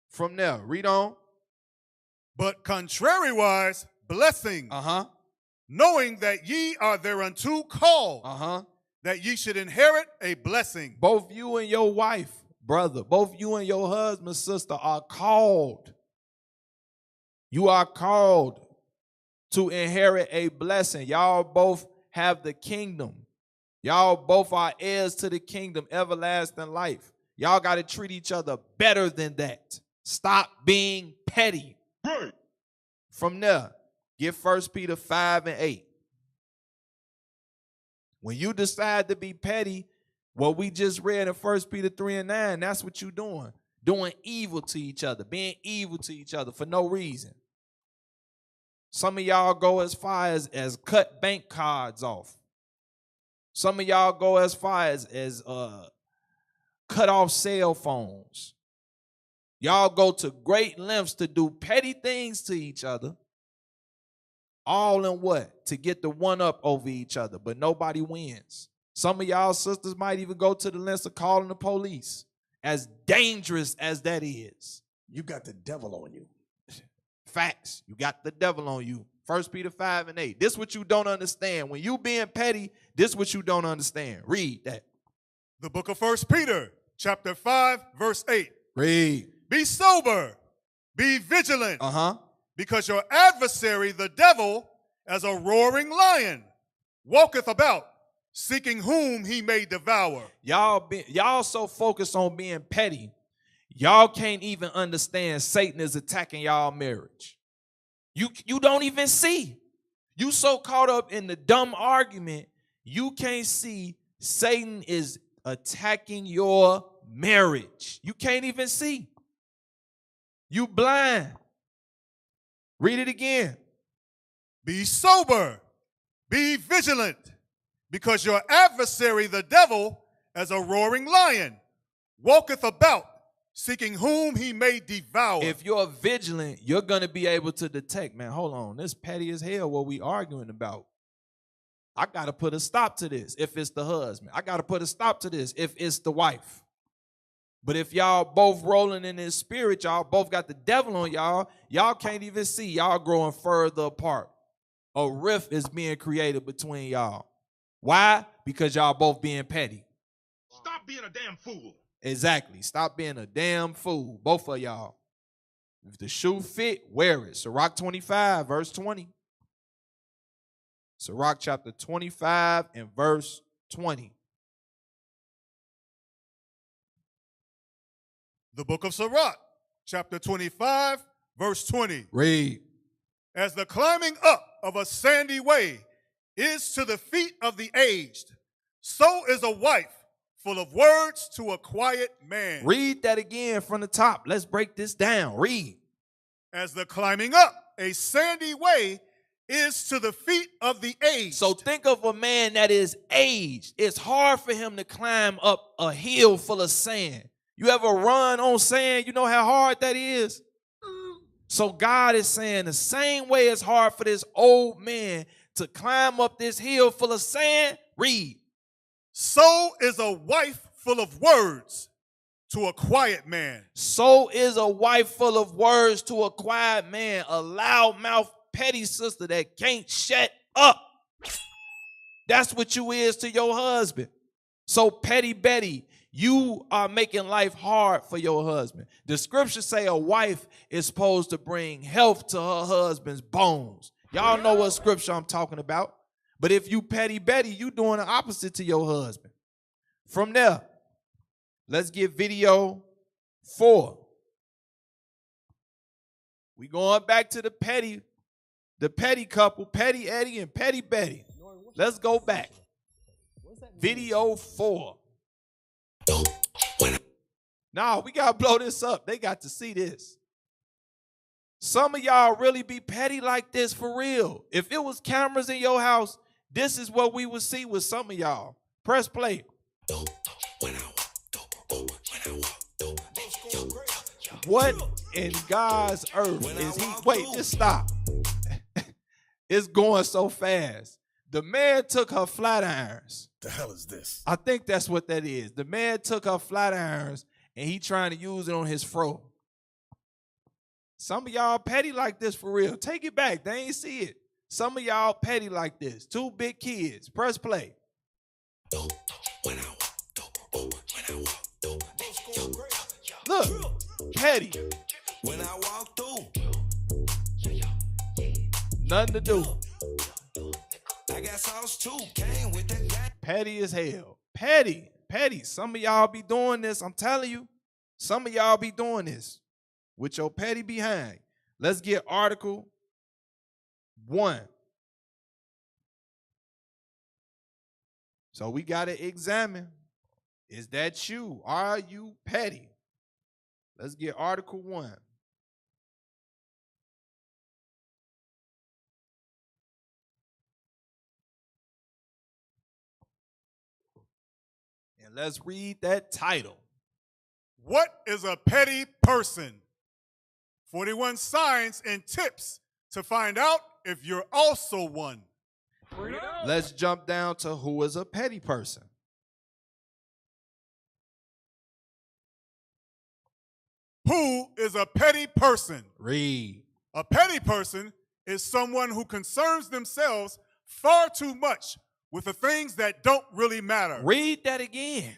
Speaker 7: From there, read on.
Speaker 8: But contrariwise, blessing. Knowing that ye are thereunto called. That ye should inherit a blessing.
Speaker 7: Both you and your wife, brother, both you and your husband, sister are called. You are called to inherit a blessing. Y'all both have the kingdom. Y'all both are heirs to the kingdom, everlasting life. Y'all got to treat each other better than that. Stop being petty. Right. From there, get 1 Peter 5:8. When you decide to be petty, what we just read in 1 Peter 3:9, that's what you're doing. Doing evil to each other, being evil to each other for no reason. Some of y'all go as far as cut bank cards off. Some of y'all go as far as cut off cell phones. Y'all go to great lengths to do petty things to each other. All in what? To get the one up over each other, but nobody wins. Some of y'all sisters might even go to the lengths of calling the police. As dangerous as that is.
Speaker 13: You got the devil on you.
Speaker 7: Facts. You got the devil on you. 1 Peter 5:8. This is what you don't understand. When you being petty, this is what you don't understand. Read that.
Speaker 8: The book of 1 Peter, chapter 5, verse 8.
Speaker 7: Read.
Speaker 8: Be sober, be vigilant, because your adversary, the devil, as a roaring lion, walketh about, seeking whom he may devour.
Speaker 7: Y'all so focused on being petty, y'all can't even understand Satan is attacking y'all marriage. You don't even see. You so caught up in the dumb argument, you can't see Satan is attacking your marriage. You can't even see. You blind. Read it again.
Speaker 8: Be sober, be vigilant, because your adversary, the devil, as a roaring lion, walketh about, seeking whom he may devour.
Speaker 7: If you're vigilant, you're going to be able to detect, man, hold on, this petty as hell what we arguing about. I got to put a stop to this if it's the husband. I got to put a stop to this if it's the wife. But if y'all both rolling in this spirit, y'all both got the devil on y'all, y'all can't even see. Y'all growing further apart. A rift is being created between y'all. Why? Because y'all both being petty.
Speaker 5: Stop being a damn fool.
Speaker 7: Exactly. Stop being a damn fool. Both of y'all. If the shoe fit, wear it. Sirach 25, verse 20. Sirach chapter 25 and verse 20.
Speaker 8: The book of Sirach, chapter 25, verse 20.
Speaker 7: Read.
Speaker 8: As the climbing up of a sandy way is to the feet of the aged, so is a wife full of words to a quiet man.
Speaker 7: Read that again from the top. Let's break this down. Read.
Speaker 8: As the climbing up a sandy way is to the feet of the aged.
Speaker 7: So think of a man that is aged. It's hard for him to climb up a hill full of sand. You ever run on sand? You know how hard that is? So God is saying the same way it's hard for this old man to climb up this hill full of sand. Read.
Speaker 8: So is a wife full of words to a quiet man.
Speaker 7: So is a wife full of words to a quiet man. A loudmouth, petty sister that can't shut up. That's what you is to your husband. So petty Betty, you are making life hard for your husband. The scriptures say a wife is supposed to bring health to her husband's bones. Y'all know what scripture I'm talking about. But if you petty Betty, you doing the opposite to your husband. From there, let's get video 4. We going back to the petty couple, Petty Eddie and Petty Betty. Let's go back. Video 4. No, we got to blow this up. They got to see this. Some of y'all really be petty like this for real. If it was cameras in your house, this is what we would see with some of y'all. Press play. What in God's earth is he? Wait, just stop. It's going so fast. The man took her flat irons.
Speaker 13: The hell is this?
Speaker 7: I think that's what that is. The man took her flat irons and he trying to use it on his fro. Some of y'all petty like this for real. Take it back. They ain't see it. Some of y'all petty like this. 2 big kids. Press play. Look, petty.
Speaker 4: When I walk through,
Speaker 7: Nothing to do.
Speaker 4: I got sauce too. Came with the gang.
Speaker 7: Petty as hell. Petty. Petty. Some of y'all be doing this. I'm telling you. Some of y'all be doing this with your petty behind. Let's get Article 1. So we got to examine. Is that you? Are you petty? Let's get Article 1. And let's read that title.
Speaker 8: What is a petty person? 41 signs and tips to find out if you're also one.
Speaker 7: Let's jump down to who is a petty person.
Speaker 8: Who is a petty person?
Speaker 7: Read.
Speaker 8: A petty person is someone who concerns themselves far too much with the things that don't really matter.
Speaker 7: Read that again.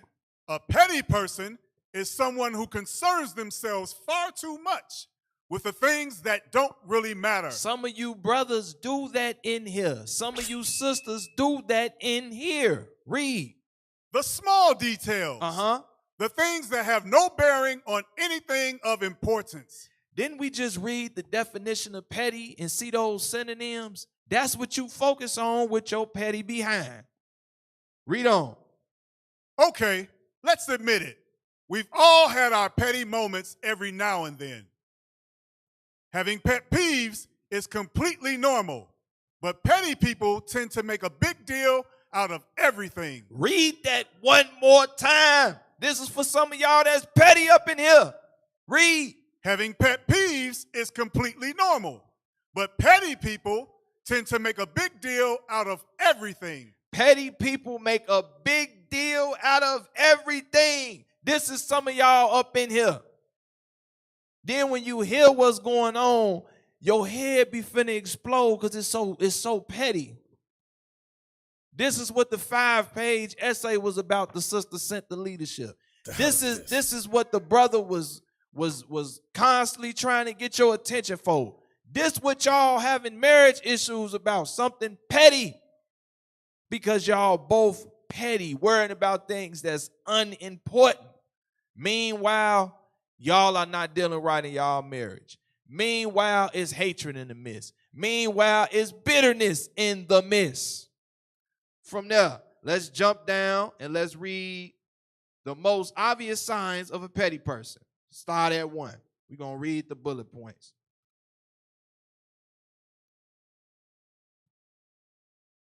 Speaker 8: A petty person is someone who concerns themselves far too much with the things that don't really matter.
Speaker 7: Some of you brothers do that in here. Some of you sisters do that in here. Read.
Speaker 8: The small details. The things that have no bearing on anything of importance.
Speaker 7: Didn't we just read the definition of petty and see those synonyms? That's what you focus on with your petty behind. Read on.
Speaker 8: Okay, let's admit it. We've all had our petty moments every now and then. Having pet peeves is completely normal, but petty people tend to make a big deal out of everything.
Speaker 7: Read that one more time. This is for some of y'all that's petty up in here. Read.
Speaker 8: Having pet peeves is completely normal, but petty people tend to make a big deal out of everything.
Speaker 7: Petty people make a big deal out of everything. This is some of y'all up in here. Then when you hear what's going on, your head be finna explode because it's so petty. This is what the 5-page essay was about. The sister sent the leadership. This is what the brother was constantly trying to get your attention for. This what y'all having marriage issues about, something petty. Because y'all both petty, worrying about things that's unimportant. Meanwhile, y'all are not dealing right in y'all marriage. Meanwhile, it's hatred in the midst. Meanwhile, it's bitterness in the midst. From there, let's jump down and let's read the most obvious signs of a petty person. Start at 1. We're going to read the bullet points.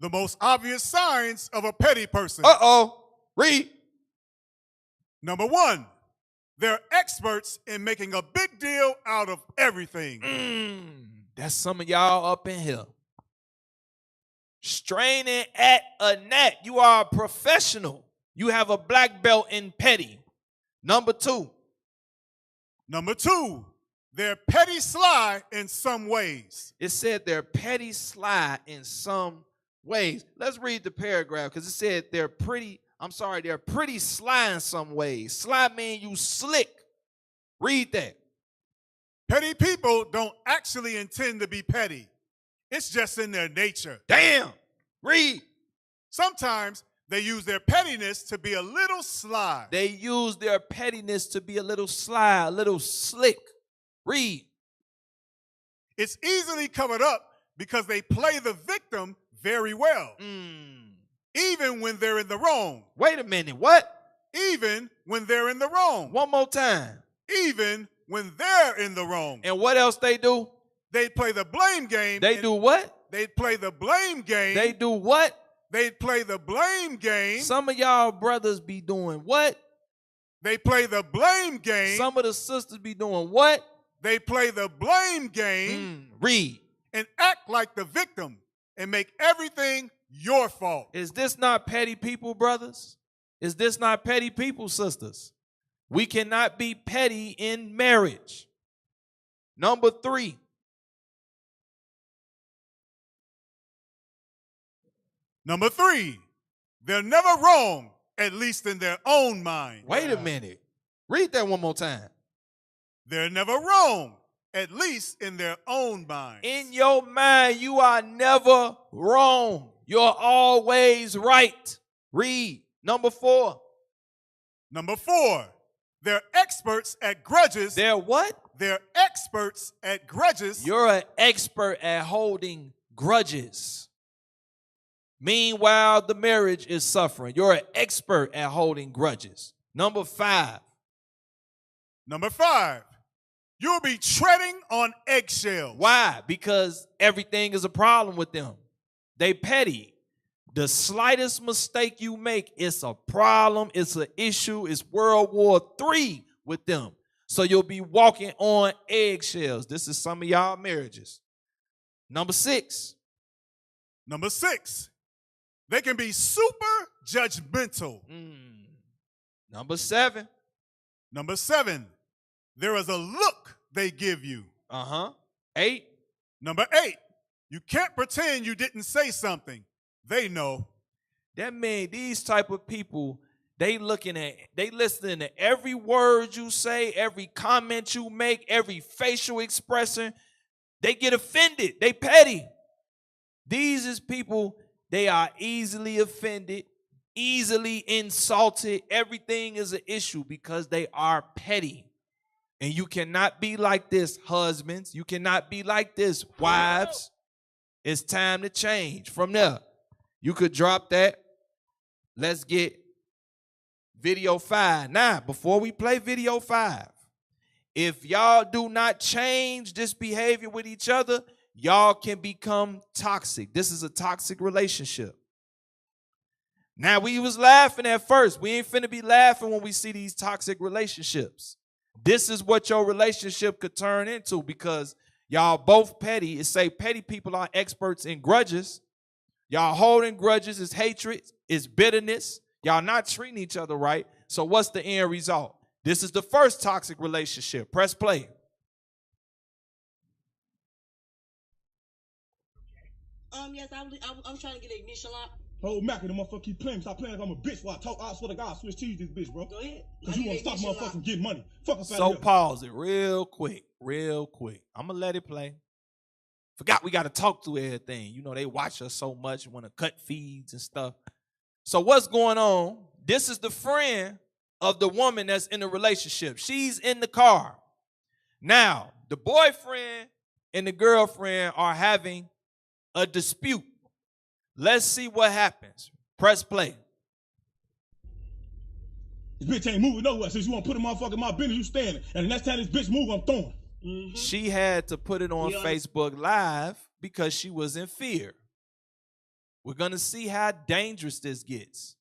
Speaker 8: The most obvious signs of a petty person.
Speaker 7: Read.
Speaker 8: Number 1, they're experts in making a big deal out of everything.
Speaker 7: That's some of y'all up in here. Straining at a gnat. You are a professional. You have a black belt in petty. Number 2.
Speaker 8: Number 2, they're petty sly in some ways.
Speaker 7: It said they're petty sly in some ways. Let's read the paragraph because it said they're pretty sly in some ways. Sly mean you slick. Read that.
Speaker 8: Petty people don't actually intend to be petty. It's just in their nature.
Speaker 7: Damn. Read.
Speaker 8: Sometimes they use their pettiness to be a little sly.
Speaker 7: They use their pettiness to be a little sly, a little slick. Read.
Speaker 8: It's easily covered up because they play the victim very well. Even when they're in the wrong.
Speaker 7: Wait a minute, what?
Speaker 8: Even when they're in the wrong.
Speaker 7: One more time.
Speaker 8: Even when they're in the wrong.
Speaker 7: And what else they do?
Speaker 8: They'd play the blame game.
Speaker 7: They do what?
Speaker 8: They'd play the blame game.
Speaker 7: They do what?
Speaker 8: They'd play the blame game.
Speaker 7: Some of y'all brothers be doing what?
Speaker 8: They play the blame game.
Speaker 7: Some of the sisters be doing what?
Speaker 8: They play the blame game.
Speaker 7: Read.
Speaker 8: And act like the victim and make everything your fault.
Speaker 7: Is this not petty people, brothers? Is this not petty people, sisters? We cannot be petty in marriage. Number 3.
Speaker 8: Number 3, they're never wrong, at least in their own mind.
Speaker 7: Wait a minute. Read that one more time.
Speaker 8: They're never wrong, at least in their own mind.
Speaker 7: In your mind, you are never wrong. You're always right. Read. Number 4.
Speaker 8: Number 4, they're experts at grudges.
Speaker 7: They're what?
Speaker 8: They're experts at grudges.
Speaker 7: You're an expert at holding grudges. Meanwhile, the marriage is suffering. You're an expert at holding grudges. Number 5.
Speaker 8: Number 5, you'll be treading on eggshells.
Speaker 7: Why? Because everything is a problem with them. They petty. The slightest mistake you make, it's a problem, it's an issue, it's World War III with them. So you'll be walking on eggshells. This is some of y'all marriages. Number 6.
Speaker 8: Number 6, they can be super judgmental.
Speaker 7: Number 7.
Speaker 8: Number 7, there is a look they give you.
Speaker 7: 8.
Speaker 8: Number 8, you can't pretend you didn't say something. They know.
Speaker 7: That means these type of people, they listening to every word you say, every comment you make, every facial expression. They get offended. They petty. These is people, they are easily offended, easily insulted. Everything is an issue because they are petty. And you cannot be like this, husbands. You cannot be like this, wives. It's time to change. From there, you could drop that. Let's get video 5. Now, before we play video 5, if y'all do not change this behavior with each other, y'all can become toxic. This is a toxic relationship. Now, we was laughing at first. We ain't finna be laughing when we see these toxic relationships. This is what your relationship could turn into because y'all both petty. It say petty people are experts in grudges. Y'all holding grudges is hatred, is bitterness. Y'all not treating each other right. So what's the end result? This is the first toxic relationship. Press play.
Speaker 14: Yes, I'm trying to get an ignition lock.
Speaker 15: Oh, Mac, the motherfucker keep playing. Stop playing like I'm a bitch while I talk. I swear to God, I switch cheese this bitch, bro.
Speaker 14: Go ahead.
Speaker 15: Because you want to stop motherfuckers from getting money. Fuck us out
Speaker 7: So
Speaker 15: here.
Speaker 7: pause it real quick. I'm going to let it play. Forgot we got to talk through everything. You know, they watch us so much, want to cut feeds and stuff. So what's going on? This is the friend of the woman that's in the relationship. She's in the car. Now, the boyfriend and the girlfriend are having a dispute. Let's see what happens. Press play.
Speaker 15: This bitch ain't moving nowhere. Since you want to put a motherfucker in my business, you standing. And the next time this bitch move, I'm throwing.
Speaker 14: Mm-hmm.
Speaker 7: She had to put it on Facebook Live because she was in fear. We're going to see how dangerous this gets.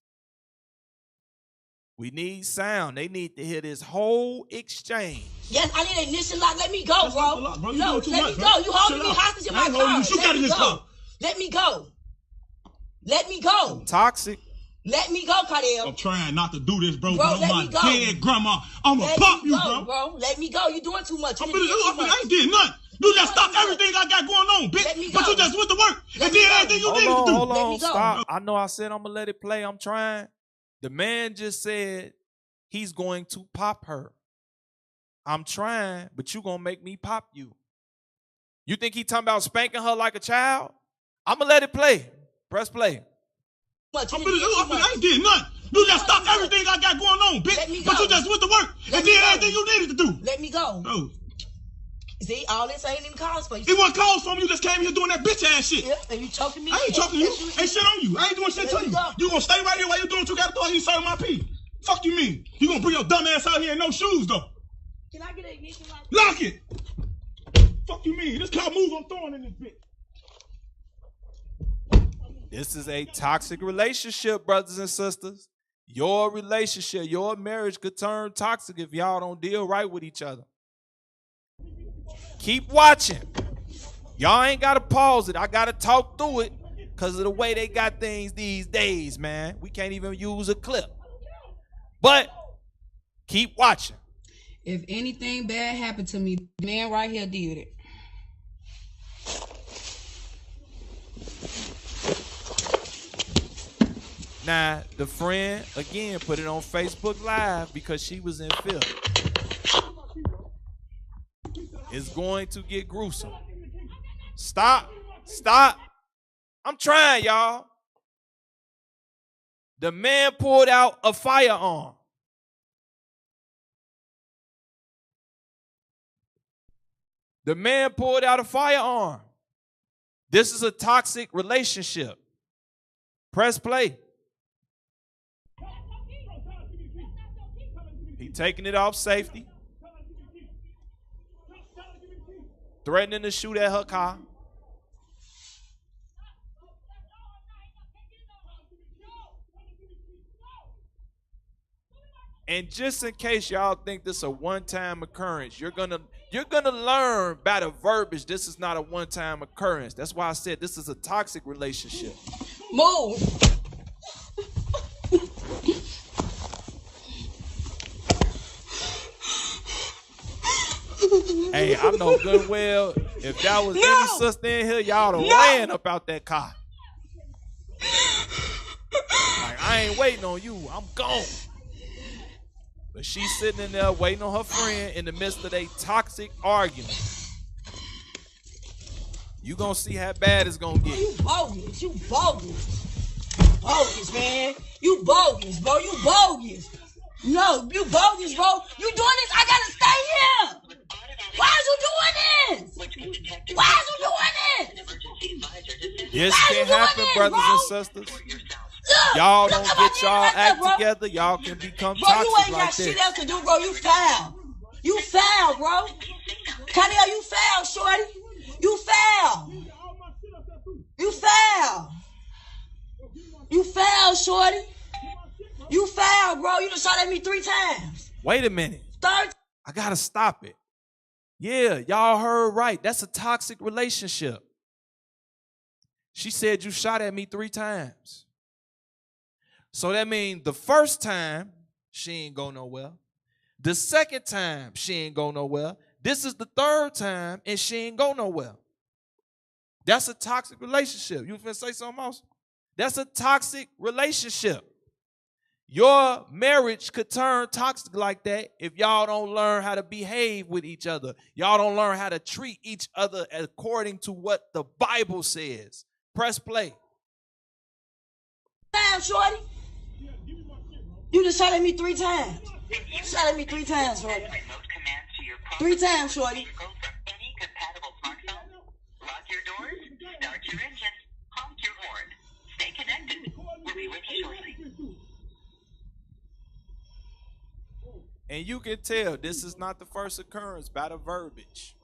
Speaker 7: We need sound. They need to hear this whole exchange.
Speaker 14: Yes, I need an ignition lock. Let me go, bro.
Speaker 15: Bro.
Speaker 14: No, let me go. You holding me hostage in my car. Let me go. Let me go. Let me go.
Speaker 7: Toxic.
Speaker 14: Let me go, Cardell.
Speaker 15: I'm trying not to do this, bro.
Speaker 14: Bro, let
Speaker 15: my
Speaker 14: me go.
Speaker 15: dead grandma. I'm going to pop you,
Speaker 14: bro. Let me go. You doing too much.
Speaker 15: I ain't did nothing. You just stopped everything I got going on, bitch.
Speaker 14: Let me go.
Speaker 15: But you just went to work and did everything you needed to do.
Speaker 7: Hold on, stop. I know I said I'm going to let it play. I'm trying. The man just said he's going to pop her. I'm trying, but you going to make me pop you. You think he talking about spanking her like a child? I'm going to let it play. Press play.
Speaker 15: I ain't did nothing. You just stopped everything I got going on, bitch. But you just went to work and did everything you needed to do.
Speaker 14: Let me go.
Speaker 15: No.
Speaker 14: See, all this ain't even cause for you.
Speaker 15: It wasn't cause for me. You just came here doing that bitch ass shit.
Speaker 14: Yeah, and you choking me.
Speaker 15: I ain't choking you. Ain't shit on you. I ain't doing shit to you. You gonna stay right here while you doing what you gotta do while you serving my pee. Fuck you mean? You gonna bring your dumb ass out here in no shoes though.
Speaker 14: Can I get an ignition lock?
Speaker 15: Lock it. Fuck you mean? This car move, I'm throwing in this bitch.
Speaker 7: This is a toxic relationship, brothers and sisters. Your relationship, your marriage could turn toxic if y'all don't deal right with each other. Keep watching. Y'all ain't got to pause it. I got to talk through it because of the way they got things these days, man. We can't even use a clip. But keep watching.
Speaker 14: If anything bad happened to me, the man right here did it.
Speaker 7: Now, the friend, again, put it on Facebook Live because she was in fear. It's going to get gruesome. Stop. Stop. I'm trying, y'all. The man pulled out a firearm. The man pulled out a firearm. This is a toxic relationship. Press play. He taking it off safety. Threatening to shoot at her car. And just in case y'all think this is a one-time occurrence, you're gonna learn by the verbiage this is not a one-time occurrence. That's why I said this is a toxic relationship.
Speaker 14: Move.
Speaker 7: Hey, I know good well if that was any sister in here, y'all done ran up out that car. Like, I ain't waiting on you. I'm gone. But she's sitting in there waiting on her friend in the midst of a toxic argument. You gonna see how bad it's gonna get.
Speaker 14: You bogus. You bogus. Bogus, man. You bogus, bro. You bogus. No, you bogus, bro. You doing this? I gotta stay here. Why is you doing this? Why is you doing this?
Speaker 7: This can happen, brothers and sisters. Y'all don't get y'all act together. Y'all can become
Speaker 14: bro, you
Speaker 7: toxic
Speaker 14: ain't
Speaker 7: like
Speaker 14: got
Speaker 7: this.
Speaker 14: shit else to do, bro. You foul. You foul, bro. Kanye, you foul, shorty. You foul. You foul. You foul, shorty. You foul, bro. You done shot at me 3 times.
Speaker 7: Wait a minute.
Speaker 14: Third.
Speaker 7: I gotta stop it. Yeah, y'all heard right. That's a toxic relationship. She said you shot at me 3 times. So that means the first time, she ain't go nowhere. The second time, she ain't go nowhere. This is the third time, and she ain't go nowhere. That's a toxic relationship. You finna say something else? That's a toxic relationship. Your marriage could turn toxic like that if y'all don't learn how to behave with each other. Y'all don't learn how to treat each other according to what the Bible says. Press play.
Speaker 14: Time, shorty. You just shot at me 3 times. You shot at me 3 times, shorty. 3 times, shorty.
Speaker 16: Lock your doors, start your engine, honk your horn. Stay connected. We'll be with you shortly.
Speaker 7: And you can tell this is not the first occurrence by the verbiage.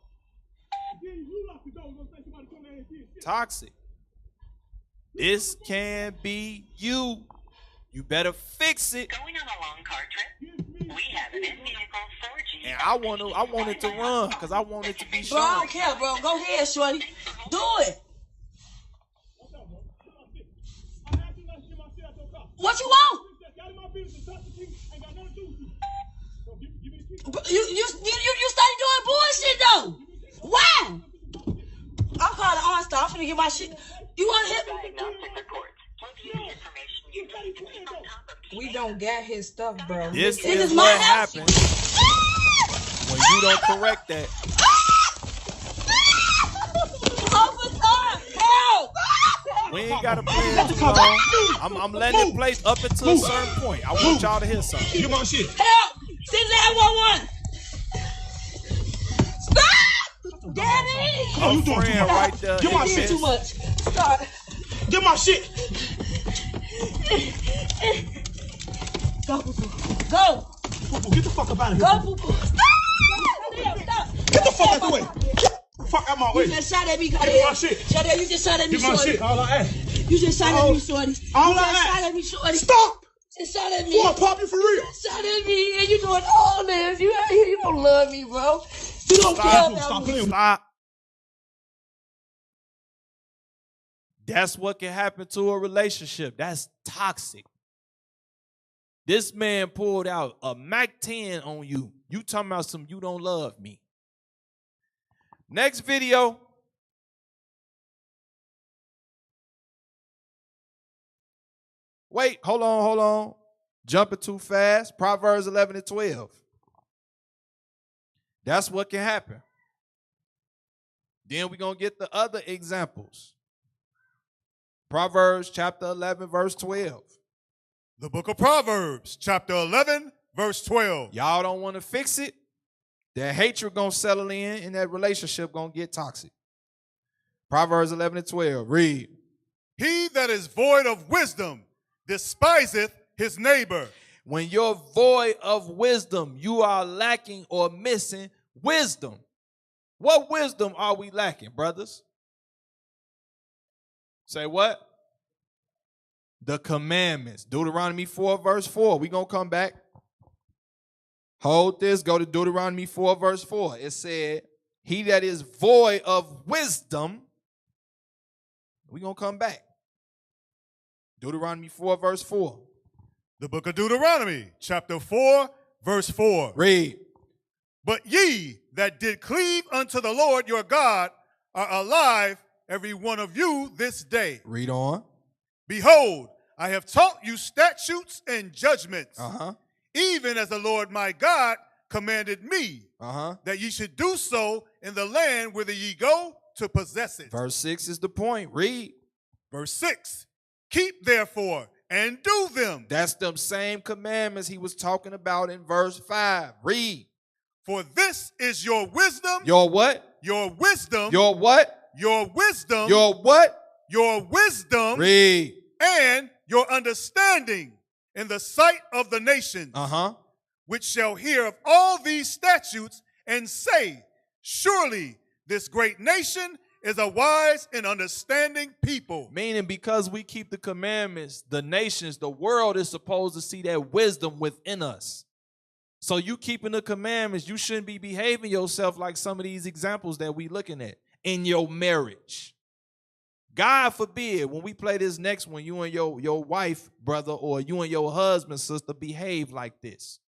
Speaker 7: Toxic. This can be you. You better fix it.
Speaker 16: Going on a long car trip? We have an in-vehicle 4G.
Speaker 7: And I want it to run because I want it to be
Speaker 14: Bro, I
Speaker 7: shown.
Speaker 14: don't care, bro. Go ahead, shorty. Do it. What you want? You started doing bullshit though. Why? I'm calling OnStar. I'm finna get my shit. You want to hit me? We don't got his stuff, bro.
Speaker 7: This is what happens when you don't correct that.
Speaker 14: Help!
Speaker 7: We ain't got to play it too long. I'm letting it play up until a certain point. I want y'all to hear something.
Speaker 15: Get my shit.
Speaker 14: Help! Send 911. Stop! Daddy!
Speaker 7: Her friend right there.
Speaker 15: Get my
Speaker 14: You
Speaker 15: shit.
Speaker 14: did too much. Stop.
Speaker 15: Get my shit.
Speaker 14: Go, Poo-Poo. Go.
Speaker 15: Poo-Poo, get the fuck up out of here.
Speaker 14: Go, Poo-Poo. Stop!
Speaker 15: Get the fuck out the way. fuck out my way.
Speaker 14: You just shot at me,
Speaker 15: Give me my shit.
Speaker 14: Shorty, you just shot at me,
Speaker 15: Give my
Speaker 14: shorty.
Speaker 15: shit. All I ask.
Speaker 14: You just shot at me, shorty.
Speaker 15: All
Speaker 14: You
Speaker 15: I
Speaker 14: just
Speaker 15: ask.
Speaker 14: shot at me, shorty.
Speaker 15: Stop.
Speaker 14: You just shot at me.
Speaker 15: You want to pop you for real?
Speaker 14: Shot at me, and you doing all this. You out here, you don't love me, bro. You don't care about me.
Speaker 7: Stop. That's what can happen to a relationship. That's toxic. This man pulled out a Mac 10 on you. You talking about some you don't love me. Next video. Wait, hold on. Jumping too fast. Proverbs 11 and 12. That's what can happen. Then we're going to get the other examples. Proverbs chapter 11, verse 12.
Speaker 8: The book of Proverbs, chapter 11, verse 12.
Speaker 7: Y'all don't want to fix it. That hatred going to settle in and that relationship going to get toxic. Proverbs 11 and 12. Read.
Speaker 8: He that is void of wisdom despiseth his neighbor.
Speaker 7: When you're void of wisdom, you are lacking or missing wisdom. What wisdom are we lacking, brothers? Say what? The commandments. Deuteronomy 4, verse 4. We're going to come back. Hold this. Go to Deuteronomy 4, verse 4. It said, he that is void of wisdom. We're going to come back. Deuteronomy 4, verse 4.
Speaker 8: The book of Deuteronomy, chapter 4, verse 4.
Speaker 7: Read.
Speaker 8: But ye that did cleave unto the Lord your God are alive, every one of you, this day.
Speaker 7: Read on.
Speaker 8: Behold, I have taught you statutes and judgments,
Speaker 7: Uh-huh.
Speaker 8: even as the Lord my God commanded me,
Speaker 7: Uh-huh.
Speaker 8: that ye should do so in the land whither ye go to possess it.
Speaker 7: Verse 6 is the point. Read.
Speaker 8: Verse 6. Keep therefore and do them.
Speaker 7: That's them same commandments he was talking about in verse 5. Read.
Speaker 8: For this is your wisdom.
Speaker 7: Your what?
Speaker 8: Your wisdom.
Speaker 7: Your what?
Speaker 8: Your wisdom.
Speaker 7: Your what?
Speaker 8: Your wisdom.
Speaker 7: Read.
Speaker 8: And your understanding in the sight of the nations.
Speaker 7: Uh-huh.
Speaker 8: Which shall hear of all these statutes and say, surely this great nation is a wise and understanding people.
Speaker 7: Meaning because we keep the commandments, the nations, the world is supposed to see that wisdom within us. So you keeping the commandments, you shouldn't be behaving yourself like some of these examples that we looking at in your marriage. God forbid, when we play this next one, you and your wife, brother, or you and your husband, sister, behave like this.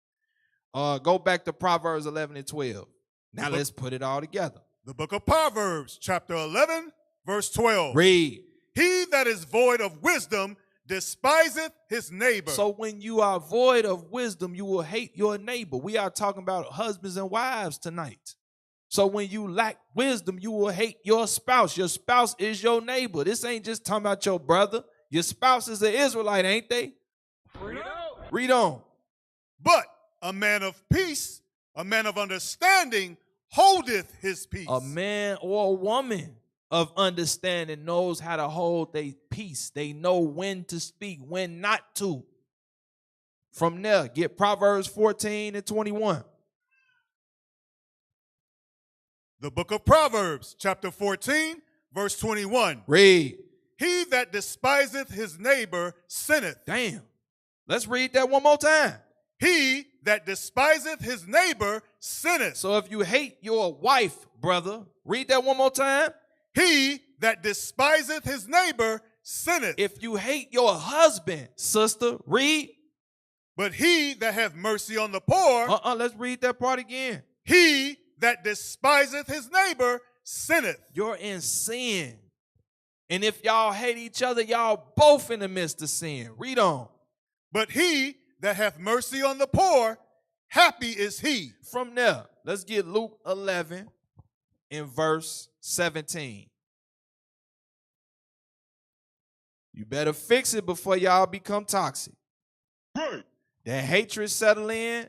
Speaker 7: Go back to Proverbs 11 and 12. Now let's put it all together.
Speaker 8: The book of Proverbs, chapter 11, verse 12.
Speaker 7: Read.
Speaker 8: He that is void of wisdom despiseth his neighbor.
Speaker 7: So when you are void of wisdom, you will hate your neighbor. We are talking about husbands and wives tonight. So when you lack wisdom, you will hate your spouse. Your spouse is your neighbor. This ain't just talking about your brother. Your spouse is an Israelite, ain't they? Read on.
Speaker 8: But a man of peace, a man of understanding, holdeth his peace.
Speaker 7: A man or a woman of understanding knows how to hold their peace. They know when to speak, when not to. From there, get Proverbs 14 and 21.
Speaker 8: The book of Proverbs, chapter 14, verse 21.
Speaker 7: Read.
Speaker 8: He that despiseth his neighbor sinneth.
Speaker 7: Damn. Let's read that one more time.
Speaker 8: He that despiseth his neighbor sinneth.
Speaker 7: So if you hate your wife, brother, read that one more time.
Speaker 8: He that despiseth his neighbor sinneth.
Speaker 7: If you hate your husband, sister, read.
Speaker 8: But he that hath mercy on the poor.
Speaker 7: Let's read that part again.
Speaker 8: He that despiseth his neighbor sinneth.
Speaker 7: You're in sin. And if y'all hate each other, y'all both in the midst of sin. Read on.
Speaker 8: But he that hath mercy on the poor, happy is he.
Speaker 7: From there, let's get Luke 11 in verse 17. You better fix it before y'all become toxic.
Speaker 15: Right.
Speaker 7: That hatred settle in.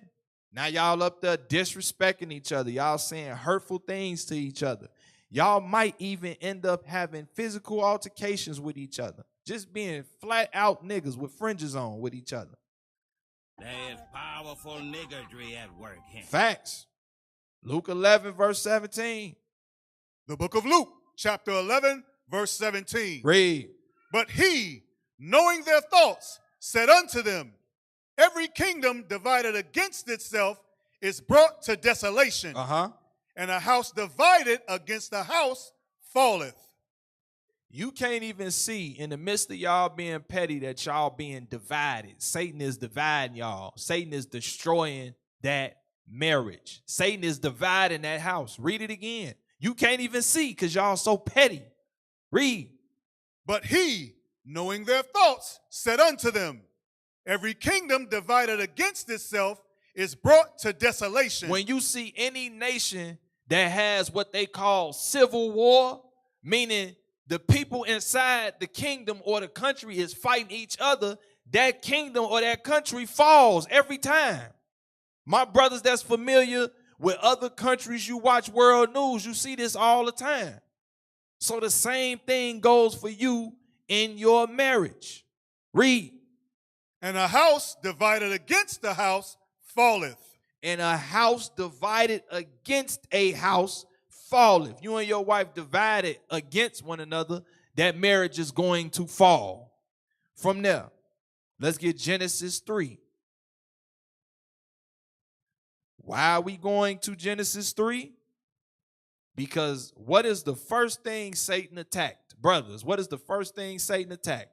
Speaker 7: Now y'all up there disrespecting each other. Y'all saying hurtful things to each other. Y'all might even end up having physical altercations with each other. Just being flat out niggas with fringes on with each other.
Speaker 17: There's powerful niggardry at work here.
Speaker 7: Facts. Luke 11 verse 17.
Speaker 8: The book of Luke, chapter 11, verse 17.
Speaker 7: Read.
Speaker 8: But he, knowing their thoughts, said unto them, every kingdom divided against itself is brought to desolation. And a house divided against a house falleth.
Speaker 7: You can't even see in the midst of y'all being petty that y'all being divided. Satan is dividing y'all. Satan is destroying that marriage. Satan is dividing that house. Read it again. You can't even see because y'all so petty. Read.
Speaker 8: But he, knowing their thoughts, said unto them, every kingdom divided against itself is brought to desolation.
Speaker 7: When you see any nation that has what they call civil war, meaning the people inside the kingdom or the country is fighting each other, that kingdom or that country falls every time. My brothers that's familiar with other countries, you watch world news, you see this all the time. So the same thing goes for you in your marriage. Read.
Speaker 8: And a house divided against a house falleth.
Speaker 7: And a house divided against a house falleth. You and your wife divided against one another, that marriage is going to fall. From there, let's get Genesis 3. Why are we going to Genesis 3? Because what is the first thing Satan attacked? Brothers, what is the first thing Satan attacked?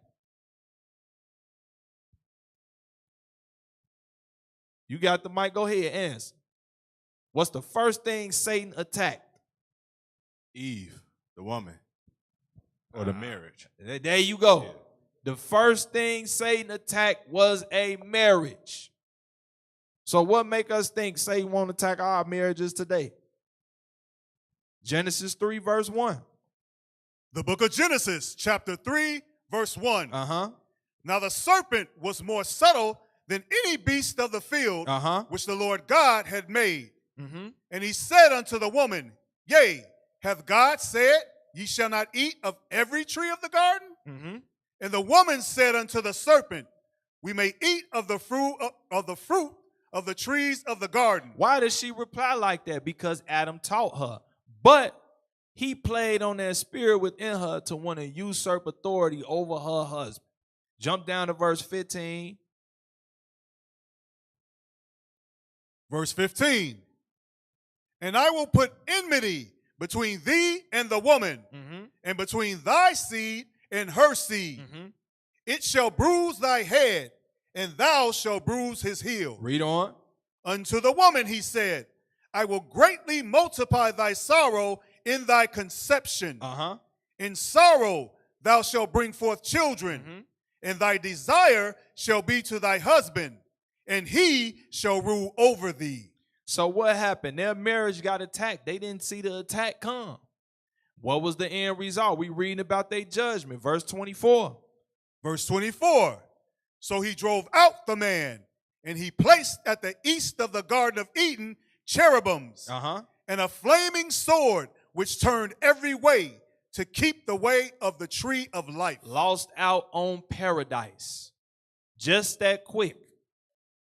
Speaker 7: You got the mic, go ahead, answer. What's the first thing Satan attacked?
Speaker 2: Eve, the woman, or the marriage.
Speaker 7: There you go. Yeah. The first thing Satan attacked was a marriage. So what make us think Satan won't attack our marriages today? Genesis 3, verse 1.
Speaker 8: The book of Genesis, chapter 3, verse 1. Now the serpent was more subtle than any beast of the field which the Lord God had made. And he said unto the woman, yea, hath God said, ye shall not eat of every tree of the garden? And the woman said unto the serpent, we may eat of the fruit of the trees of the garden.
Speaker 7: Why does she reply like that? Because Adam taught her. But he played on that spirit within her to want to usurp authority over her husband. Jump down to verse 15.
Speaker 8: Verse 15. And I will put enmity between thee and the woman, and between thy seed and her seed. It shall bruise thy head, and thou shalt bruise his heel.
Speaker 7: Read on.
Speaker 8: Unto the woman he said, I will greatly multiply thy sorrow in thy conception. In sorrow thou shalt bring forth children, and thy desire shall be to thy husband, and he shall rule over thee.
Speaker 7: So what happened? Their marriage got attacked. They didn't see the attack come. What was the end result? We reading about their judgment. Verse 24.
Speaker 8: Verse 24. So he drove out the man, and he placed at the east of the Garden of Eden cherubims and a flaming sword which turned every way to keep the way of the tree of life.
Speaker 7: Lost out on paradise. Just that quick.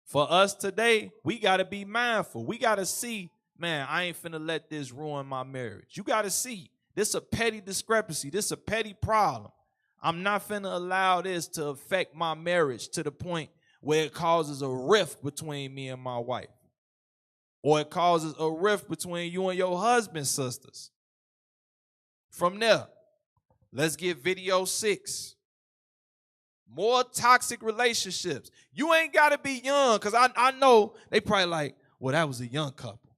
Speaker 7: For us today, we got to be mindful. We got to see, man, I ain't finna let this ruin my marriage. You got to see, this a petty discrepancy. This a petty problem. I'm not finna allow this to affect my marriage to the point where it causes a rift between me and my wife. Or it causes a rift between you and your husband, sisters. From there, let's get video 6. More toxic relationships. You ain't got to be young, because I know they probably like, well, that was a young couple.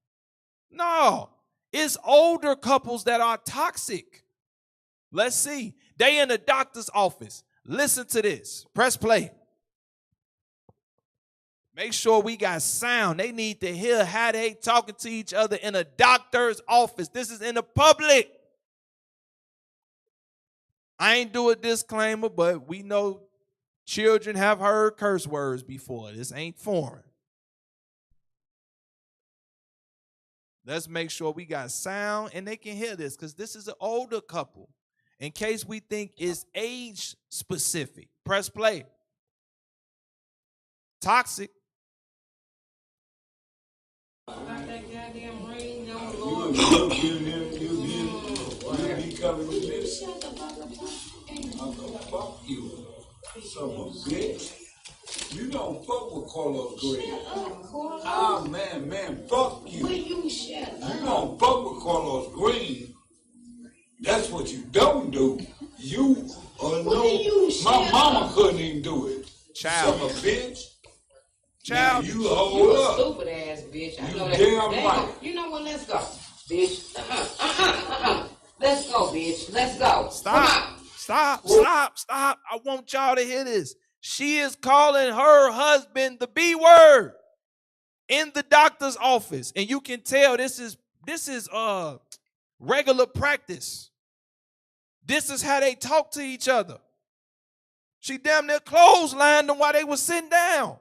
Speaker 7: No, it's older couples that are toxic. Let's see. They in the doctor's office. Listen to this. Press play. Make sure we got sound. They need to hear how they talking to each other in a doctor's office. This is in the public. I ain't do a disclaimer, but we know children have heard curse words before. This ain't foreign. Let's make sure we got sound and they can hear this, because this is an older couple. In case we think it's age specific. Press play. Toxic.
Speaker 18: Fuck you, son of a bitch. You don't fuck with Carlos Green. Ah, man, fuck you. You don't fuck with Carlos Green. That's what you don't do. You my mama couldn't even do it.
Speaker 7: Child.
Speaker 18: Son of a bitch.
Speaker 7: Child.
Speaker 18: You hold up.
Speaker 14: Stupid ass bitch. I know that.
Speaker 18: Damn right.
Speaker 14: You know what? Let's go, bitch. Let's go, bitch. Let's go.
Speaker 7: Stop. Stop. I want y'all to hear this. She is calling her husband the B word in the doctor's office. And you can tell this is regular practice. This is how they talk to each other. She damn near clotheslined them while they were sitting down.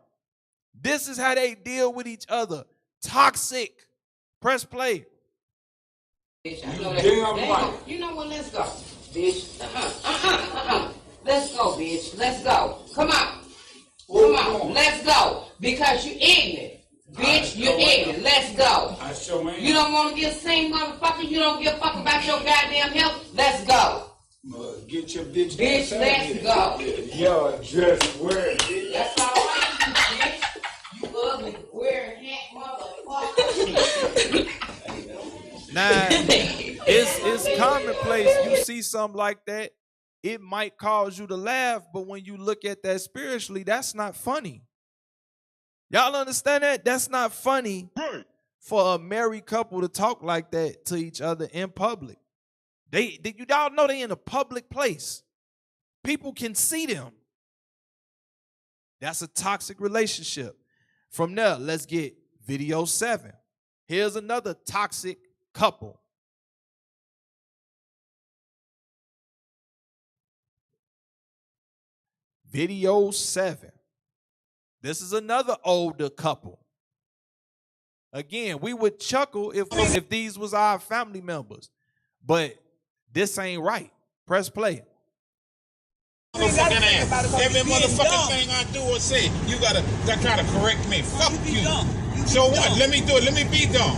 Speaker 7: This is how they deal with each other. Toxic. Press play.
Speaker 14: Bitch, I know that. Damn right. You know what? Let's go, bitch. Let's go, bitch. Let's go. Come on. Come on. Let's go. Because you ignorant. Bitch, you're ignorant. Let's go.
Speaker 18: I sure am.
Speaker 14: You don't want to get seen, motherfucker. You don't give a fuck about your goddamn health. Let's go.
Speaker 18: Get your bitch.
Speaker 14: Bitch, let's go.
Speaker 18: Your dress wear it.
Speaker 14: That's all right, you bitch. You ugly, wearing hat, motherfucker.
Speaker 7: Now, it's commonplace. You see something like that, it might cause you to laugh, but when you look at that spiritually, that's not funny. Y'all understand that? That's not funny for a married couple to talk like that to each other in public. Y'all know they in a public place. People can see them. That's a toxic relationship. From there, let's get video 7. Here's another toxic couple. Video 7. This is another older couple. Again, we would chuckle if these was our family members, but this ain't right. Press play.
Speaker 15: Motherfucking ass. Every motherfucking thing I do or say, you gotta try to correct me. Fuck you. So what? Let me do it. Let me be dumb.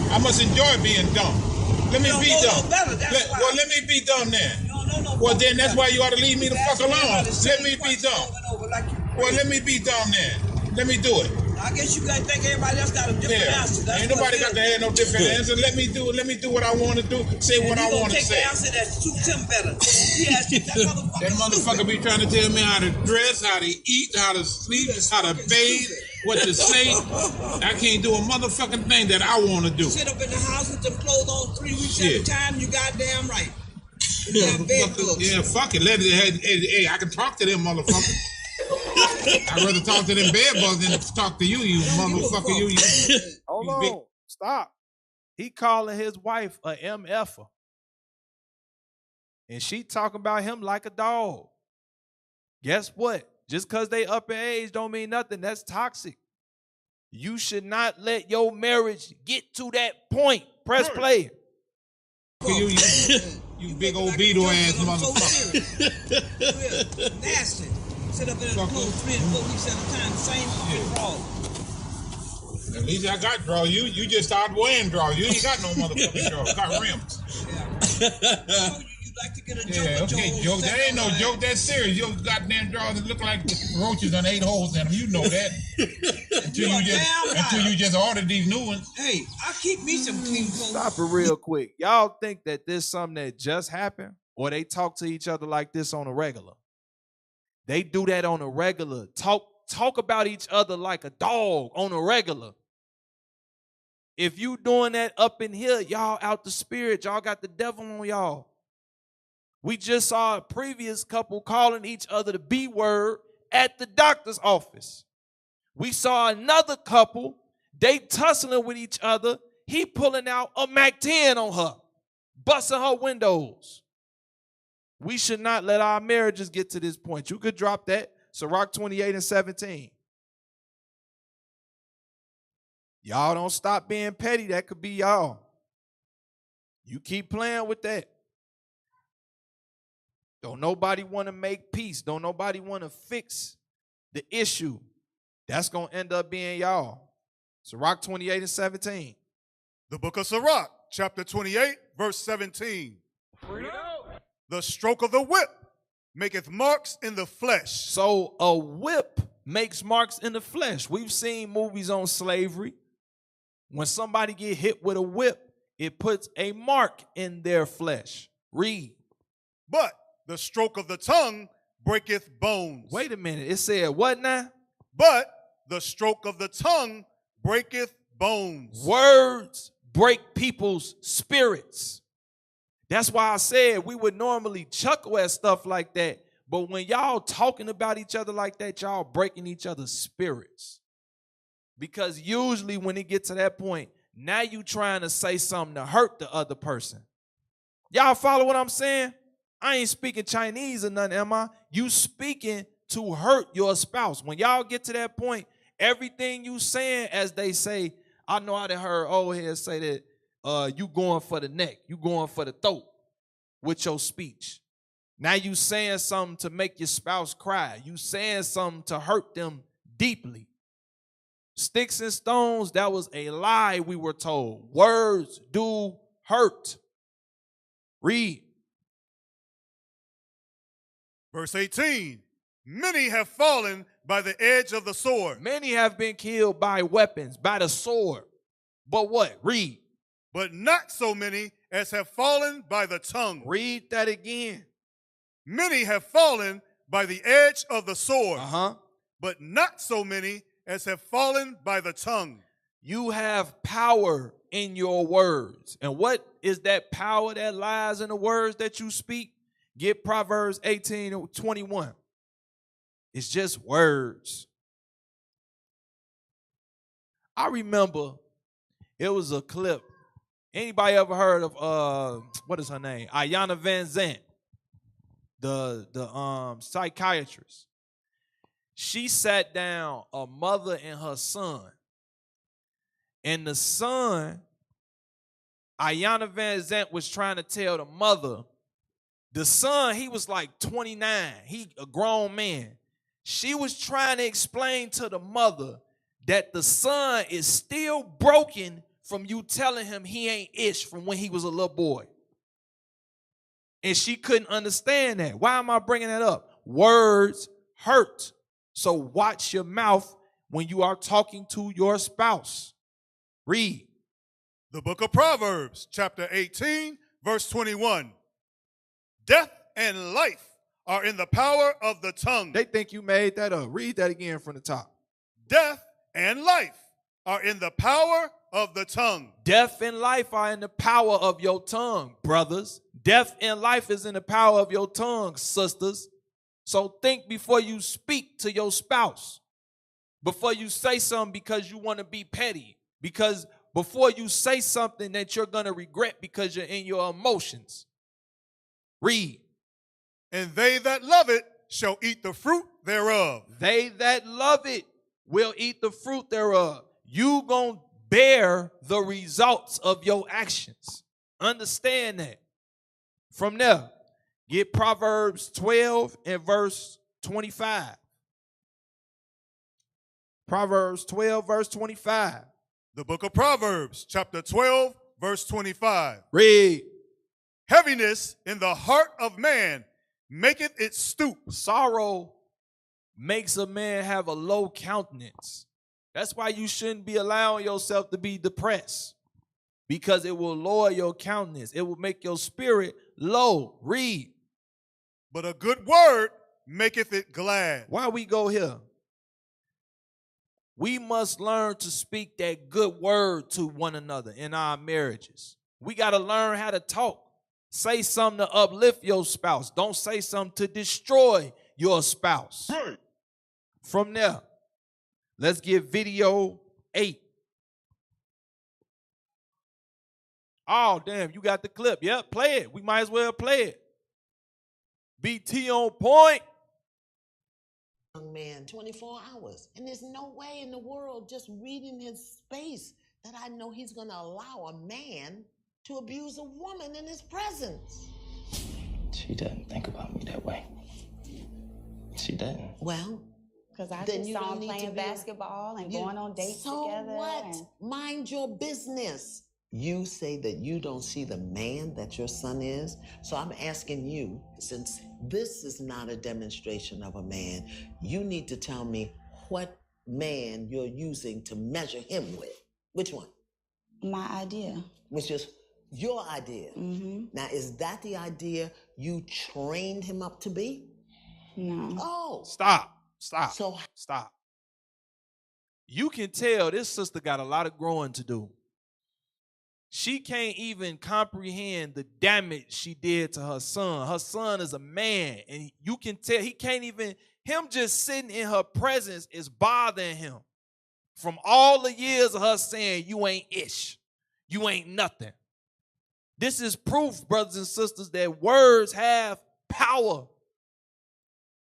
Speaker 15: I must enjoy being dumb. Let me be dumb. Well, let me be dumb then. Well, then that's why you ought to leave me the fuck alone. Let me be dumb. Well, let me be dumb then. Let me do it.
Speaker 19: I guess you guys think everybody else got a different answer.
Speaker 15: Ain't nobody got to have no different answer. Let me do it. Let me do what I want to do. Say what I want to say.
Speaker 19: The answer that suits him better. He asked you
Speaker 15: that motherfucker be trying to tell me how to dress, how to eat, how to sleep, how to bathe, what to say. I can't do a motherfucking thing that I want to do.
Speaker 19: Sit up in the house with them clothes on 3 weeks at a time. You goddamn right.
Speaker 15: Yeah, fuck it. Hey, I can talk to them motherfuckers. I'd rather talk to them bed bugs than talk to you, you motherfucker. You
Speaker 7: Hold on. Stop. He calling his wife a MFer. And she talking about him like a dog. Guess what? Just because they up in age don't mean nothing. That's toxic. You should not let your marriage get to that point. Press play.
Speaker 15: You big old Beetle ass motherfucker.
Speaker 19: Nasty. Sit up in the clothes 3 and 4 weeks at a time, same fucking draw.
Speaker 15: At least I got draw. You just started wearing draw. You ain't got no motherfucking draw. Got rims.
Speaker 19: Yeah. You like to get a joke.
Speaker 15: Okay, joke. That ain't no joke. That's serious. Your goddamn drawers that look like roaches on 8 holes in them. You know that. Until you just ordered these new ones.
Speaker 19: Hey, I keep me some clean clothes.
Speaker 7: Stop it real quick. Y'all think that this something that just happened, or they talk to each other like this on a regular? They do that on a regular. Talk about each other like a dog on a regular. If you doing that up in here, y'all out the spirit. Y'all got the devil on y'all. We just saw a previous couple calling each other the B word at the doctor's office. We saw another couple, they tussling with each other. He pulling out a Mac 10 on her, busting her windows. We should not let our marriages get to this point. You could drop that. Sirach 28 and 17. Y'all don't stop being petty. That could be y'all. You keep playing with that. Don't nobody want to make peace. Don't nobody want to fix the issue. That's going to end up being y'all. Sirach 28 and 17.
Speaker 8: The book of Sirach, chapter 28, verse 17. The stroke of the whip maketh marks in the flesh.
Speaker 7: So a whip makes marks in the flesh. We've seen movies on slavery. When somebody get hit with a whip, it puts a mark in their flesh. Read.
Speaker 8: But the stroke of the tongue breaketh bones.
Speaker 7: Wait a minute. It said what now?
Speaker 8: But the stroke of the tongue breaketh bones.
Speaker 7: Words break people's spirits. That's why I said we would normally chuckle at stuff like that. But when y'all talking about each other like that, y'all breaking each other's spirits. Because usually when it gets to that point, now you trying to say something to hurt the other person. Y'all follow what I'm saying? I ain't speaking Chinese or nothing, am I? You speaking to hurt your spouse. When y'all get to that point, everything you saying, as they say, I know I done heard old heads say that you going for the neck, you going for the throat with your speech. Now you saying something to make your spouse cry. You saying something to hurt them deeply. Sticks and stones, that was a lie we were told. Words do hurt. Read.
Speaker 8: Verse 18, many have fallen by the edge of the sword.
Speaker 7: Many have been killed by weapons, by the sword. But what? Read.
Speaker 8: But not so many as have fallen by the tongue.
Speaker 7: Read that again.
Speaker 8: Many have fallen by the edge of the sword. But not so many as have fallen by the tongue.
Speaker 7: You have power in your words. And what is that power that lies in the words that you speak? Get Proverbs 18:21. It's just words. I remember it was a clip. Anybody ever heard of what is her name? Ayanna Van Zant, the psychiatrist. She sat down a mother and her son. And the son, Ayanna Van Zant was trying to tell the mother, the son, he was like 29. He a grown man. She was trying to explain to the mother that the son is still broken from you telling him he ain't ish from when he was a little boy. And she couldn't understand that. Why am I bringing that up? Words hurt. So watch your mouth when you are talking to your spouse. Read.
Speaker 8: The book of Proverbs, chapter 18, verse 21. Death and life are in the power of the tongue.
Speaker 7: They think you made that up. Read that again from the top.
Speaker 8: Death and life are in the power of the tongue.
Speaker 7: Death and life are in the power of your tongue, brothers. Death and life is in the power of your tongue, sisters. So think before you speak to your spouse. Before you say something because you want to be petty. Because before you say something that you're going to regret because you're in your emotions. Read.
Speaker 8: And they that love it shall eat the fruit thereof.
Speaker 7: They that love it will eat the fruit thereof. You gonna bear the results of your actions. Understand that. From there, get Proverbs 12 and verse 25. Proverbs 12, verse 25.
Speaker 8: The book of Proverbs, chapter 12, verse 25.
Speaker 7: Read.
Speaker 8: Heaviness in the heart of man maketh it stoop.
Speaker 7: Sorrow makes a man have a low countenance. That's why you shouldn't be allowing yourself to be depressed, because it will lower your countenance. It will make your spirit low. Read.
Speaker 8: But a good word maketh it glad.
Speaker 7: Why we go here? We must learn to speak that good word to one another in our marriages. We got to learn how to talk. Say something to uplift your spouse. Don't say something to destroy your spouse.
Speaker 8: Right.
Speaker 7: From there, let's get video 8. Oh, damn, you got the clip. Yep, play it. We might as well play it. BT on point.
Speaker 20: Young man, 24 hours. And there's no way in the world, just reading his space, that I know he's going to allow a man to abuse a woman in his presence.
Speaker 21: She doesn't think about me that way. She doesn't.
Speaker 20: Well,
Speaker 22: because I
Speaker 20: then
Speaker 22: just
Speaker 20: you
Speaker 22: saw
Speaker 20: don't
Speaker 22: him
Speaker 20: need to
Speaker 22: playing
Speaker 20: be
Speaker 22: basketball and going on dates
Speaker 20: so
Speaker 22: together.
Speaker 20: what?
Speaker 22: And
Speaker 20: Mind your business. you say that you don't see the man that your son is. So I'm asking you, since this is not a demonstration of a man, you need to tell me what man you're using to measure him with. Which one?
Speaker 1: My idea.
Speaker 20: Which is your idea.
Speaker 1: Mm-hmm.
Speaker 20: Now, is that the idea you trained him up to be?
Speaker 1: No.
Speaker 20: Oh.
Speaker 7: Stop.
Speaker 20: So
Speaker 7: Stop. You can tell this sister got a lot of growing to do. She can't even comprehend the damage she did to her son. Her son is a man, and you can tell he can't even, him just sitting in her presence is bothering him. From all the years of her saying, you ain't ish. You ain't nothing. This is proof, brothers and sisters, that words have power.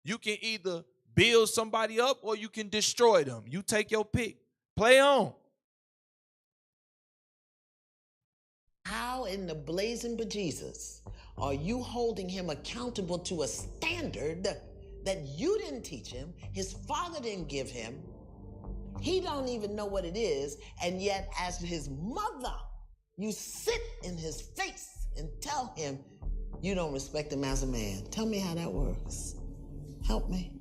Speaker 7: You can either build somebody up or you can destroy them. You take your pick. Play on.
Speaker 20: how in the blazing bejesus are you holding him accountable to a standard that you didn't teach him, his father didn't give him, he don't even know what it is, and yet as his mother, you sit in his face and tell him you don't respect him as a man. Tell me how that works. Help me.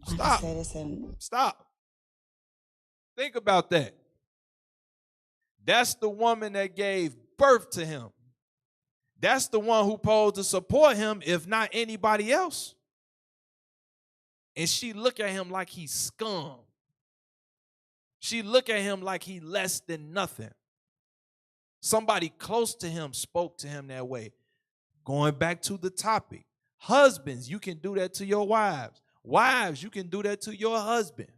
Speaker 7: Stop. Stop. Think about that. That's the woman that gave birth to him. That's the one who supposed to support him, if not anybody else. And she look at him like he's scum. She look at him like he less than nothing. Somebody close to him spoke to him that way. Going back to the topic, husbands, you can do that to your wives. Wives, you can do that to your husband.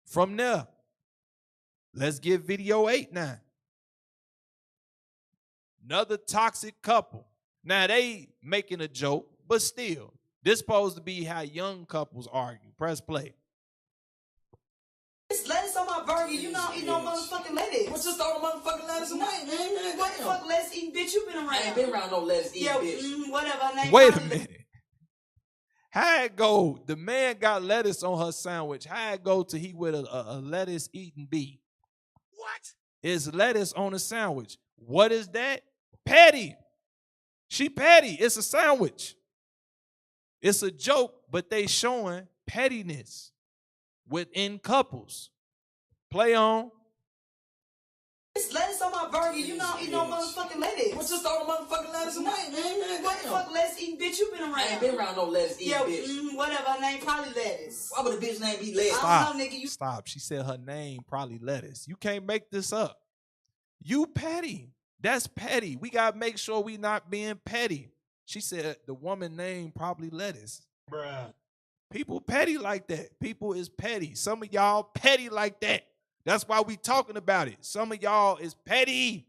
Speaker 7: From there, let's get video 8 now. Another toxic couple. Now they making a joke, but still, this supposed to be how young couples argue. Press play.
Speaker 14: It's lettuce on my burger. You don't eat no motherfucking lettuce. What's just all the motherfucking lettuce away, man? What the fuck lettuce eating bitch you been around? I ain't been around no lettuce eating bitch. Whatever. Name
Speaker 7: Wait a minute. How it go? The man got lettuce on her sandwich. How it go to he with a lettuce eating bee? What? It's lettuce on a sandwich. What is that? Petty. She petty. It's a sandwich. It's a joke, but they showing pettiness within couples. Play on.
Speaker 14: It's lettuce on my burger. You don't eat no motherfucking lettuce. What's just all the motherfucking lettuce away, man? What the fuck lettuce eating bitch you been around? I ain't been around no lettuce eating bitch. Whatever. Name probably lettuce. Why would a bitch name be lettuce? I don't know, nigga.
Speaker 7: Stop. She said her name probably lettuce. You can't make this up. You petty. That's petty. We got to make sure we not being petty. She said the woman name probably lettuce. Bruh. People petty like that. People is petty. Some of y'all petty like that. That's why we talking about it. Some of y'all is petty.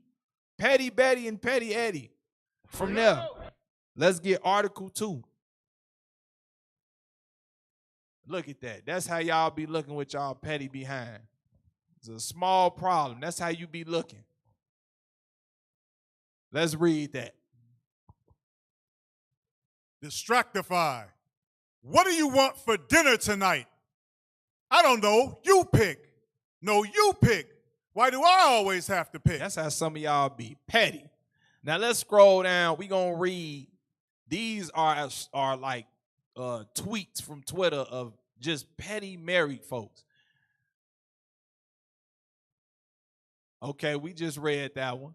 Speaker 7: Petty Betty and Petty Eddie. From there, let's get Article 2. Look at that. That's how y'all be looking with y'all petty behind. It's a small problem. That's how you be looking. Let's read that.
Speaker 8: Distractify. What do you want for dinner tonight? I don't know. You pick. No, you pick. Why do I always have to pick?
Speaker 7: That's how some of y'all be petty. Now let's scroll down. We gonna read. These are like tweets from Twitter of just petty married folks. Okay, we just read that one.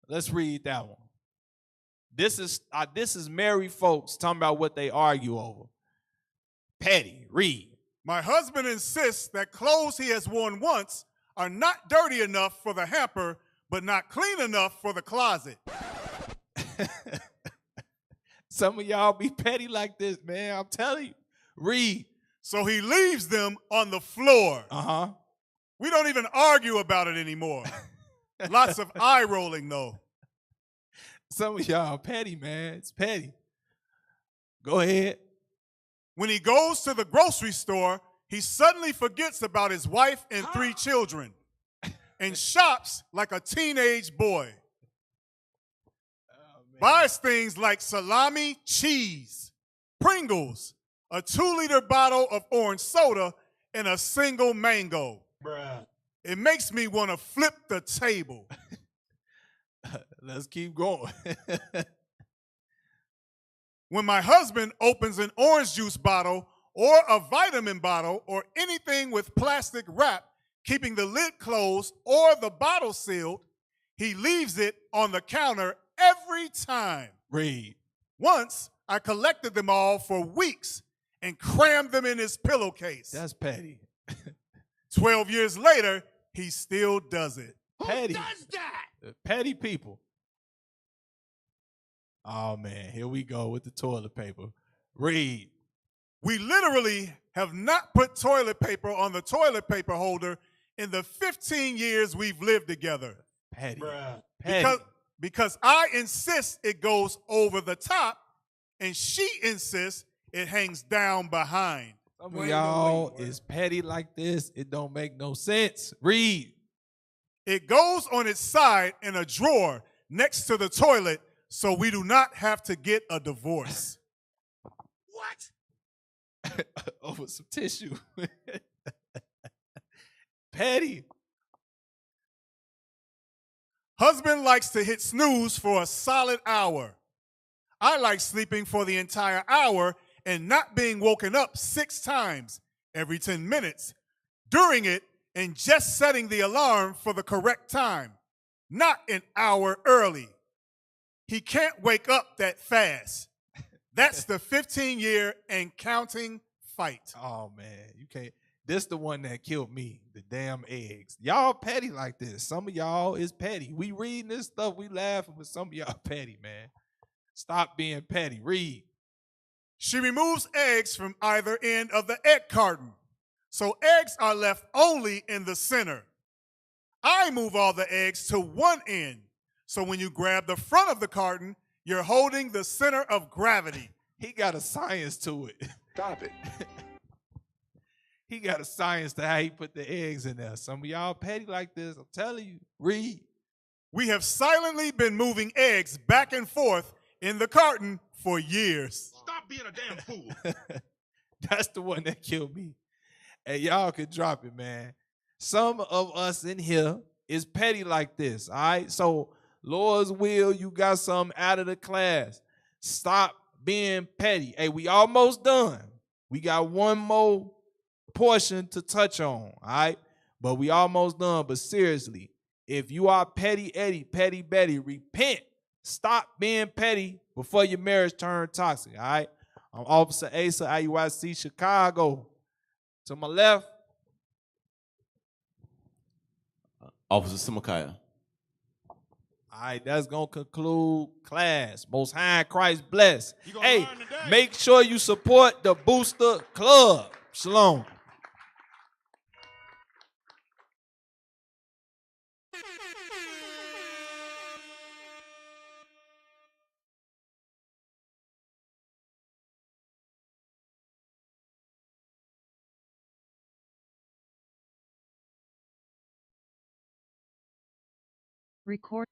Speaker 7: Let's read that one. This is married folks talking about what they argue over. Petty, read.
Speaker 8: My husband insists that clothes he has worn once are not dirty enough for the hamper, but not clean enough for the closet.
Speaker 7: Some of y'all be petty like this, man. I'm telling you. Read.
Speaker 8: So he leaves them on the floor.
Speaker 7: Uh-huh.
Speaker 8: We don't even argue about it anymore. Lots of eye rolling, though.
Speaker 7: Some of y'all petty, man. It's petty. Go ahead.
Speaker 8: When he goes to the grocery store, he suddenly forgets about his wife and 3 children and shops like a teenage boy. Buys things like salami, cheese, Pringles, a 2-liter bottle of orange soda, and a single mango. Bruh. It makes me want to flip the table.
Speaker 7: Let's keep going.
Speaker 8: When my husband opens an orange juice bottle or a vitamin bottle or anything with plastic wrap, keeping the lid closed or the bottle sealed, he leaves it on the counter every time.
Speaker 7: Read.
Speaker 8: Once, I collected them all for weeks and crammed them in his pillowcase.
Speaker 7: That's petty.
Speaker 8: 12 years later, he still does it.
Speaker 7: Petty. Who does that? Petty people. Oh, man. Here we go with the toilet paper. Read.
Speaker 8: We literally have not put toilet paper on the toilet paper holder in the 15 years we've lived together.
Speaker 7: Petty.
Speaker 8: Petty. Because I insist it goes over the top, and she insists it hangs down behind.
Speaker 7: Some of y'all is petty like this. It don't make no sense. Read.
Speaker 8: It goes on its side in a drawer next to the toilet so we do not have to get a divorce.
Speaker 7: What? Over some tissue. Petty.
Speaker 8: Husband likes to hit snooze for a solid hour. I like sleeping for the entire hour and not being woken up 6 times every 10 minutes during it, and just setting the alarm for the correct time, not an hour early. He can't wake up that fast. That's the 15-year and counting fight.
Speaker 7: Oh, man. You can't. This the one that killed me, the damn eggs. Y'all petty like this. Some of y'all is petty. We reading this stuff, we laughing, but some of y'all petty, man. Stop being petty. Read.
Speaker 8: She removes eggs from either end of the egg carton, so eggs are left only in the center. I move all the eggs to one end, so when you grab the front of the carton, you're holding the center of gravity.
Speaker 7: He got a science to it.
Speaker 8: Stop it.
Speaker 7: He got a science to how he put the eggs in there. Some of y'all petty like this. I'm telling you. Read.
Speaker 8: We have silently been moving eggs back and forth in the carton for years.
Speaker 5: Stop being a damn fool.
Speaker 7: That's the one that killed me. Hey, y'all can drop it, man. Some of us in here is petty like this, all right? So, Lord's will, you got something out of the class. Stop being petty. Hey, we almost done. We got one more portion to touch on, all right? But we almost done. But seriously, if you are petty Eddie, petty Betty, repent. Stop being petty before your marriage turn toxic, all right? I'm Officer Asa, IUIC, Chicago. To my left,
Speaker 3: Officer Semachiah.
Speaker 7: All right, that's going to conclude class. Most High in Christ bless. Hey, make sure you support the Booster Club. Shalom.
Speaker 22: Record.